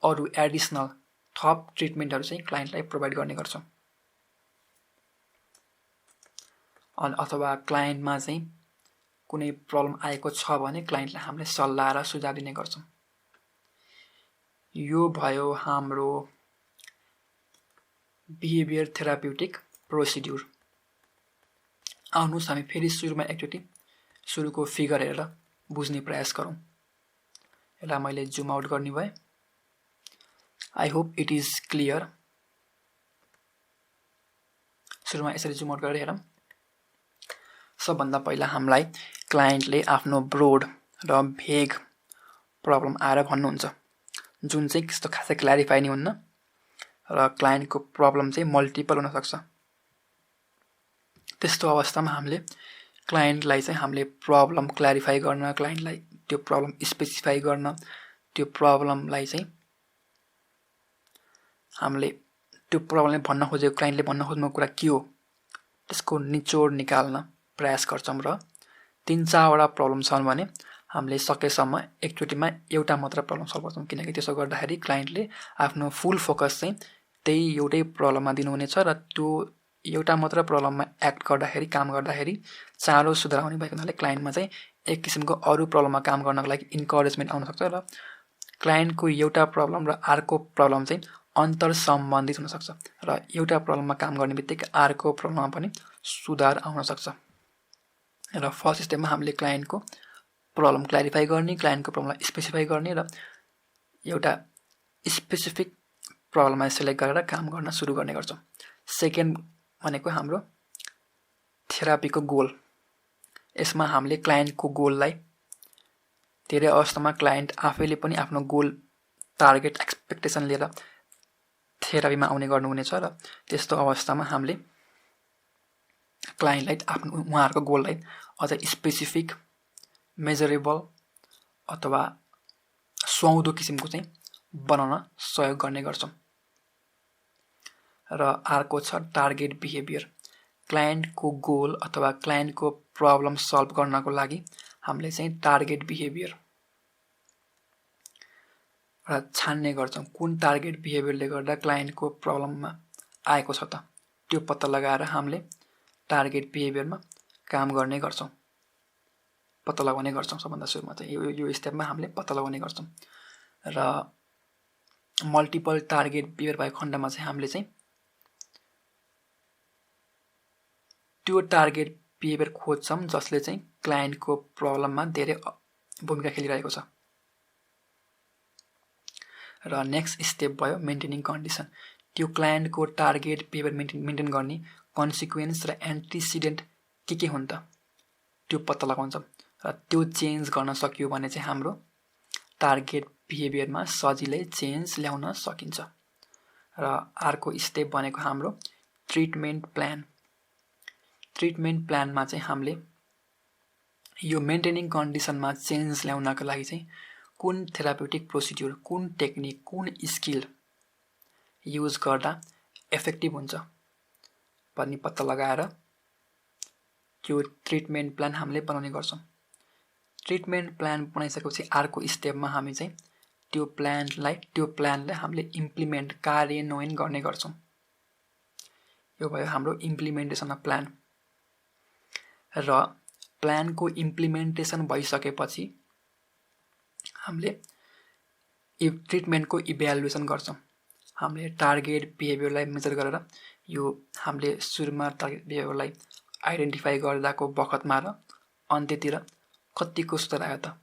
अरू एडिसनल थप ट्रिटमेन्टहरू चाहिँ क्लाइन्टलाई प्रोभाइड गर्ने गर्छौँ। अथवा क्लाइन्टमा चाहिँ कुनै प्रब्लम आएको छ भने क्लाइन्टलाई हामीले सल्लाह र सुझाव दिने गर्छौँ। यो भयो हाम्रो बिहेभियर थेराप्युटिक प्रोसिड्युर। आउनुहोस् हामी फेरि सुरुमा एकचोटि सुरुको फिगर हेरेर बुझ्ने प्रयास गरौँ। यसलाई मैले जुम आउट गर्ने भए। I hope it is clear. सुरुमा यसरी जुम आउट गरेर हेरौँ। सबभन्दा पहिला हामीलाई क्लाइन्टले आफ्नो ब्रोड र भेग प्रब्लम आएर भन्नुहुन्छ, जुन चाहिँ त्यस्तो खासै क्ल्यारिफाई नै हुन्न र क्लाइन्टको प्रब्लम चाहिँ मल्टिपल हुनसक्छ। त्यस्तो अवस्थामा हामीले क्लाइन्टलाई चाहिँ हामीले प्रब्लम क्ल्यारिफाई गर्न, क्लाइन्टलाई त्यो प्रब्लम स्पेसिफाई गर्न, त्यो प्रब्लमलाई चाहिँ हामीले त्यो प्रब्लमले भन्न खोजेको, क्लाइन्टले भन्न खोज्नुको कुरा के हो त्यसको निचोड निकाल्न प्रयास गर्छौँ। र 3-4वटा प्रब्लम छन् भने हामीले सकेसम्म एकचोटिमा एउटा मात्र प्रब्लम सल्भ गर्छौँ, किनकि त्यसो गर्दाखेरि क्लाइन्टले आफ्नो फुल फोकस चाहिँ त्यही एउटै प्रब्लममा दिनुहुनेछ र त्यो एउटा मात्र प्रब्लममा एक्ट गर्दाखेरि, काम गर्दाखेरि चाँडो सुधार आउने भएको हुनाले क्लाइन्टमा चाहिँ एक किसिमको अरू प्रब्लममा काम गर्नको लागि इन्करेजमेन्ट आउन सक्छ र क्लाइन्टको एउटा प्रब्लम र अर्को प्रब्लम चाहिँ अन्तर सम्बन्धित हुनसक्छ र एउटा प्रब्लममा काम गर्ने बित्तिकै अर्को प्रब्लममा पनि सुधार आउन सक्छ। र फर्स्ट स्टेपमा हामीले क्लाइन्टको प्रब्लम क्ल्यारिफाई गर्ने, क्लाइन्टको प्रब्लमलाई स्पेसिफाई गर्ने र एउटा स्पेसिफिक प्रब्लमलाई सेलेक्ट गरेर काम गर्न सुरु गर्ने गर्छौँ। सेकेन्ड भनेको हाम्रो थेरापीको गोल। यसमा हामीले क्लाइन्टको गोललाई, धेरै अवस्थामा क्लाइन्ट आफैले पनि आफ्नो गोल, टार्गेट, एक्सपेक्टेसन लिएर थेरापीमा आउने गर्नुहुनेछ र त्यस्तो अवस्थामा हामीले क्लाइन्टलाई उहाँहरूको गोललाई अझ स्पेसिफिक, मेजरेबल अथवा सुहाउँदो किसिमको चाहिँ बनाउन सहयोग गर्ने गर्छौँ। र अर्को छ टार्गेट बिहेभियर। क्लाइन्टको गोल अथवा क्लाइन्टको प्रब्लम सल्भ गर्नको लागि हामीले चाहिँ टार्गेट बिहेभियर र छान्ने गर्छौँ। कुन टार्गेट बिहेभियरले गर्दा क्लाइन्टको प्रब्लममा आएको छ त त्यो पत्ता लगाएर हामीले टार्गेट बिहेभियरमा काम गर्ने गर्छौँ, पत्ता लगाउने गर्छौँ। सबभन्दा सुरुमा चाहिँ यो स्टेपमा हामीले पत्ता लगाउने गर्छौँ। र मल्टिपल टार्गेट बिहेभियर भएको खण्डमा चाहिँ हामीले चाहिँ त्यो टार्गेट बिहेभियर खोज्छौँ जसले चाहिँ क्लाइन्टको प्रब्लममा धेरै भूमिका खेलिरहेको छ। र नेक्स्ट स्टेप भयो मेन्टेनिङ कन्डिसन। त्यो क्लाइन्टको टार्गेट बिहेभियर मेन्टेन गर्ने कन्सिक्वेन्स र एन्टिसिडेन्ट के हुन् त त्यो पत्ता लगाउँछौँ। र त्यो चेन्ज गर्न सकियो भने चाहिँ हाम्रो टार्गेट बिहेभियरमा सजिलै चेन्ज ल्याउन सकिन्छ। र अर्को स्टेप भनेको हाम्रो ट्रिटमेन्ट प्लान। ट्रिटमेन्ट प्लानमा चाहिँ हामीले यो मेन्टेनिङ कन्डिसनमा चेन्ज ल्याउनका लागि चाहिँ कुन थेराप्युटिक प्रोसिड्युर, कुन टेक्निक, कुन स्किल युज गर्दा इफेक्टिभ हुन्छ भन्ने पत्ता लगाएर त्यो ट्रिटमेन्ट प्लान हामीले बनाउने गर्छौँ। ट्रिटमेन्ट प्लान बनाइसकेपछि अर्को स्टेपमा हामी चाहिँ त्यो प्लानलाई हामीले इम्प्लिमेन्ट, कार्यान्वयन गर्ने गर्छौँ। यो भयो हाम्रो इम्प्लिमेन्टेसन अफ प्लान। र प्लानको इम्प्लिमेन्टेसन भइसकेपछि हामीले ट्रिटमेन्टको इभ्यालुएसन गर्छौँ। हामीले टार्गेट बिहेभियरलाई मेजर गरेर यो हामीले सुरुमा टार्गेट बिहेभियरलाई आइडेन्टिफाई गर्दाको बखतमा र अन्त्यतिर कतिको सुधार आयो त,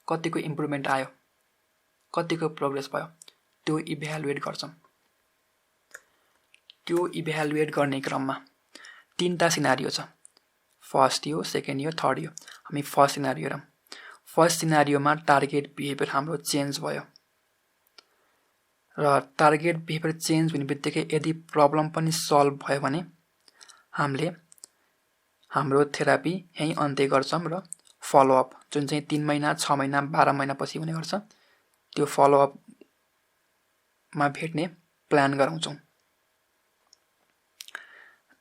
कतिको इम्प्रुभमेन्ट आयो, कतिको प्रोग्रेस भयो त्यो इभ्यालुएट गर्छौँ। त्यो इभ्यालुएट गर्ने क्रममा 3टा सिनारियो छ। फर्स्ट यो, सेकेन्ड यो, थर्ड यो। हामी फर्स्ट सिनारियो हेरौँ। फर्स्ट सिनारियोमा टार्गेट बिहेभियर हाम्रो चेन्ज भयो र टार्गेट बिहेभियर चेन्ज हुने बित्तिकै यदि प्रब्लम पनि सल्भ भयो भने हामीले हाम्रो थेरापी यहीँ अन्त्य गर्छौँ र फलोअप जुन चाहिँ 3 महिना 6 महिना 12 महिनापछि हुने गर्छ त्यो फलोअपमा भेट्ने प्लान गराउँछौँ।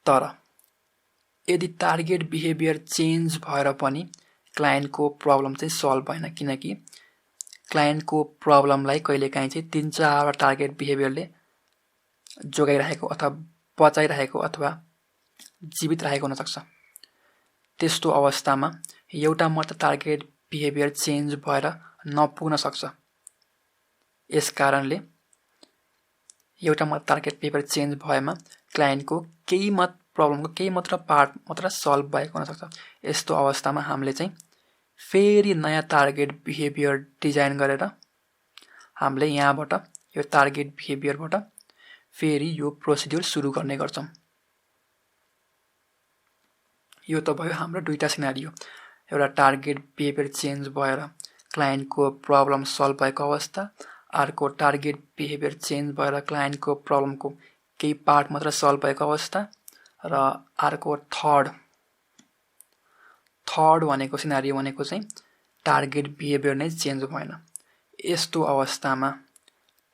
तर यदि टार्गेट बिहेभियर चेन्ज भएर पनि क्लाइन्टको प्रब्लम चाहिँ सल्भ भएन किनकि क्लाइन्टको प्रब्लमलाई कहिलेकाहीँ चाहिँ 3-4 टार्गेट बिहेभियरले जोगाइरहेको अथवा बचाइरहेको अथवा जीवित राखेको हुन सक्छ। त्यस्तो अवस्थामा एउटा मात्र टार्गेट बिहेभियर चेन्ज भएर नपुग्न सक्छ। यस कारणले एउटा मात्र टार्गेट बिहेभियर चेन्ज भएमा क्लाइन्टको प्रब्लमको केही मात्र पार्ट मात्र सल्भ भएको हुन सक्छ। यस्तो अवस्थामा हामीले चाहिँ फेरि नयाँ टार्गेट बिहेभियर डिजाइन गरेर हामीले यहाँबाट यो टार्गेट बिहेभियरबाट फेरि यो प्रोसिड्युर सुरु गर्ने गर्छौँ। यो त भयो हाम्रो दुईटा सिनारियो, एउटा टार्गेट बिहेभियर चेन्ज भएर क्लाइन्टको प्रब्लम सल्भ भएको अवस्था, अर्को टार्गेट बिहेभियर चेन्ज भएर क्लाइन्टको प्रब्लमको केही पार्ट मात्र सल्भ भएको अवस्था र अर्को थर्ड भनेको सिनारियो भनेको चाहिँ टार्गेट बिहेभियर नै चेन्ज भएन। यस्तो अवस्थामा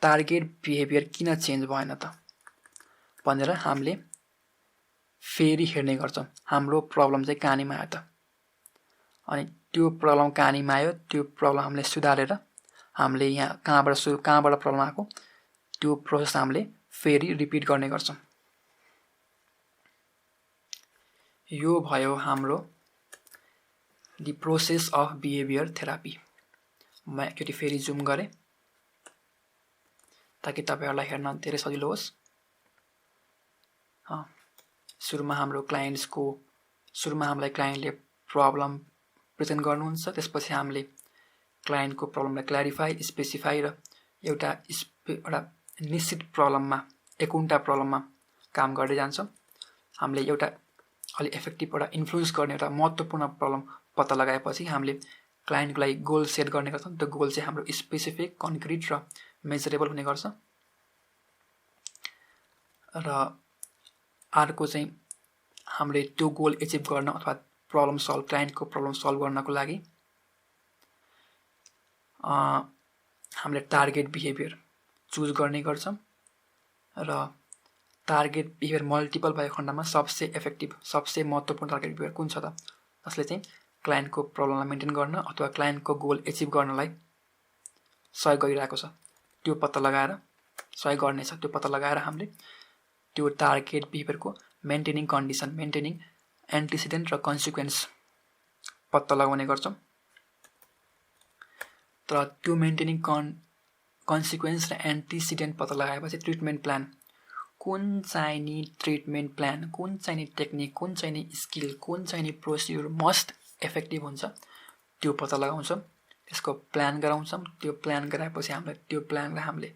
टार्गेट बिहेभियर किन चेन्ज भएन त भनेर हामीले फेरि हेर्ने गर्छौँ हाम्रो प्रब्लम चाहिँ कहाँनिर आयो त। अनि त्यो प्रब्लम कहाँनिर आयो, त्यो प्रब्लम हामीले सुधारेर हामीले यहाँ कहाँबाट प्रब्लम आएको त्यो प्रोसेस हामीले फेरि रिपिट गर्ने गर्छौँ। यो भयो हाम्रो the process of behaviour therapy. म एकचोटि फेरि जुम गरेँ ताकि तपाईहरुलाई हेर्न धेरै सजिलो होस्। सुरुमा हाम्रो हामीलाई क्लाइन्टले प्रब्लम प्रेजेन्ट गर्नुहुन्छ, त्यसपछि हामीले क्लाइन्टको प्रब्लमलाई क्ल्यारिफाई, स्पेसिफाई र एउटा निश्चित प्रब्लममा एकउन्टा प्रब्लममा काम गर्दै जान्छौँ। हामीले एउटा अलि इफेक्टिभ एउटा इन्फ्लुएन्स गर्ने एउटा महत्त्वपूर्ण प्रब्लम पत्ता लगाएपछि हामीले क्लाइन्टको लागि गोल सेट गर्ने गर्छौँ। त्यो गोल चाहिँ हाम्रो स्पेसिफिक, कन्क्रिट र मेजरेबल हुने गर्छ। र अर्को चाहिँ हामीले त्यो गोल एचिभ गर्न अथवा क्लाइन्टको प्रब्लम सल्भ गर्नको लागि हामीले टार्गेट बिहेभियर चुज गर्ने गर्छौँ र टार्गेट बिहेभियर मल्टिपल भएको खण्डमा सबसे इफेक्टिभ, सबसे महत्त्वपूर्ण टार्गेट बिहेभियर कुन छ त जसले चाहिँ क्लाइन्टको प्रब्लमलाई मेन्टेन गर्न अथवा क्लाइन्टको गोल एचिभ गर्नलाई सहयोग गरिरहेको छ त्यो पत्ता लगाएर हामीले त्यो टार्गेट बिहेभियरको मेन्टेनिङ कन्डिसन, मेन्टेनिङ एन्टिसिडेन्ट र कन्सिक्वेन्स पत्ता लगाउने गर्छौँ। तर त्यो मेन्टेनिङ कन्सिक्वेन्स र एन्टिसिडेन्ट पत्ता लगाएपछि ट्रिटमेन्ट प्लान, कुन चाहिने ट्रिटमेन्ट प्लान, कुन चाहिने टेक्निक, कुन चाहिने स्किल, कुन चाहिने प्रोसिड्युर मस्ट इफेक्टिभ हुन्छ त्यो पत्ता लगाउँछौँ। त्यसको प्लान गराउँछौँ। त्यो प्लान गराएपछि त्यो प्लानलाई हामीले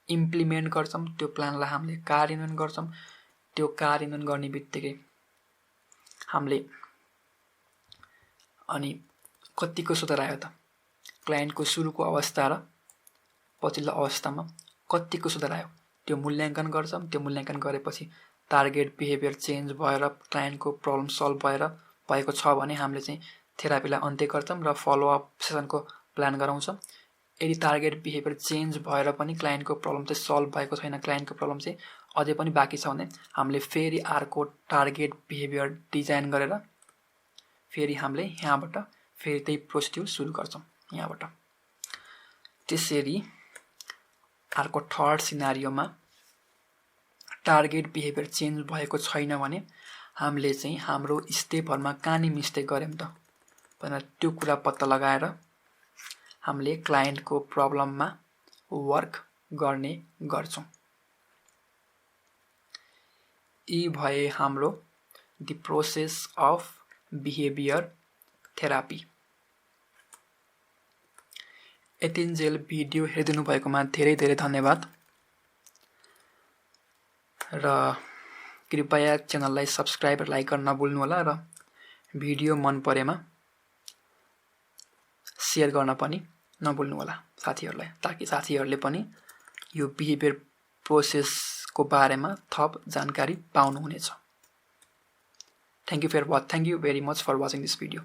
इम्प्लिमेन्ट गर्छौँ, त्यो प्लानलाई हामीले कार्यान्वयन गर्छौँ। त्यो कार्यान्वयन गर्ने बित्तिकै हामीले अनि कतिको सुधार आयो त, क्लाइन्टको सुरुको अवस्था र पछिल्लो अवस्थामा कतिको सुधार आयो त्यो मूल्याङ्कन गर्छौँ। त्यो मूल्याङ्कन गरेपछि टार्गेट बिहेभियर चेन्ज भएर क्लाइन्टको प्रब्लम सल्भ भएको छ भने हामीले चाहिँ थेरापीलाई अन्त्य गर्छौँ र फलोअप सेसनको प्लान गराउँछौँ। यदि टार्गेट बिहेभियर चेन्ज भएर पनि क्लाइन्टको प्रब्लम चाहिँ सल्भ भएको छैन, क्लाइन्टको प्रब्लम चाहिँ अझै पनि बाँकी छ भने हामीले फेरि अर्को टार्गेट बिहेभियर डिजाइन गरेर फेरि हामीले यहाँबाट फेरि त्यही प्रोसिड्युर सुरु गर्छौँ यहाँबाट। त्यसरी अर्को थर्ड सिनारियोमा टार्गेट बिहेभियर चेन्ज भएको छैन भने हामीले चाहिँ हाम्रो स्टेपहरुमा कहाँनिर मिस्टेक गर्यौं त भनेर त्यो कुरा पत्ता लगाएर हामीले क्लाइन्टको प्रब्लममा वर्क गर्ने गर्छौं। यी भए हाम्रो the process of behaviour therapy. यतिन्जेल भिडियो हेरिदिनु भएकोमा धेरै धेरै धन्यवाद र कृपया च्यानललाई सब्स्क्राइब र लाइक गर्न नभुल्नु होला र भिडियो मन परेमा सेयर गर्न पनि नभुल्नु होला साथीहरूलाई, ताकि साथीहरूले पनि यो बिहेभियर प्रोसेसको बारेमा थप जानकारी पाउनुहुनेछ। Thank you very much for watching this video.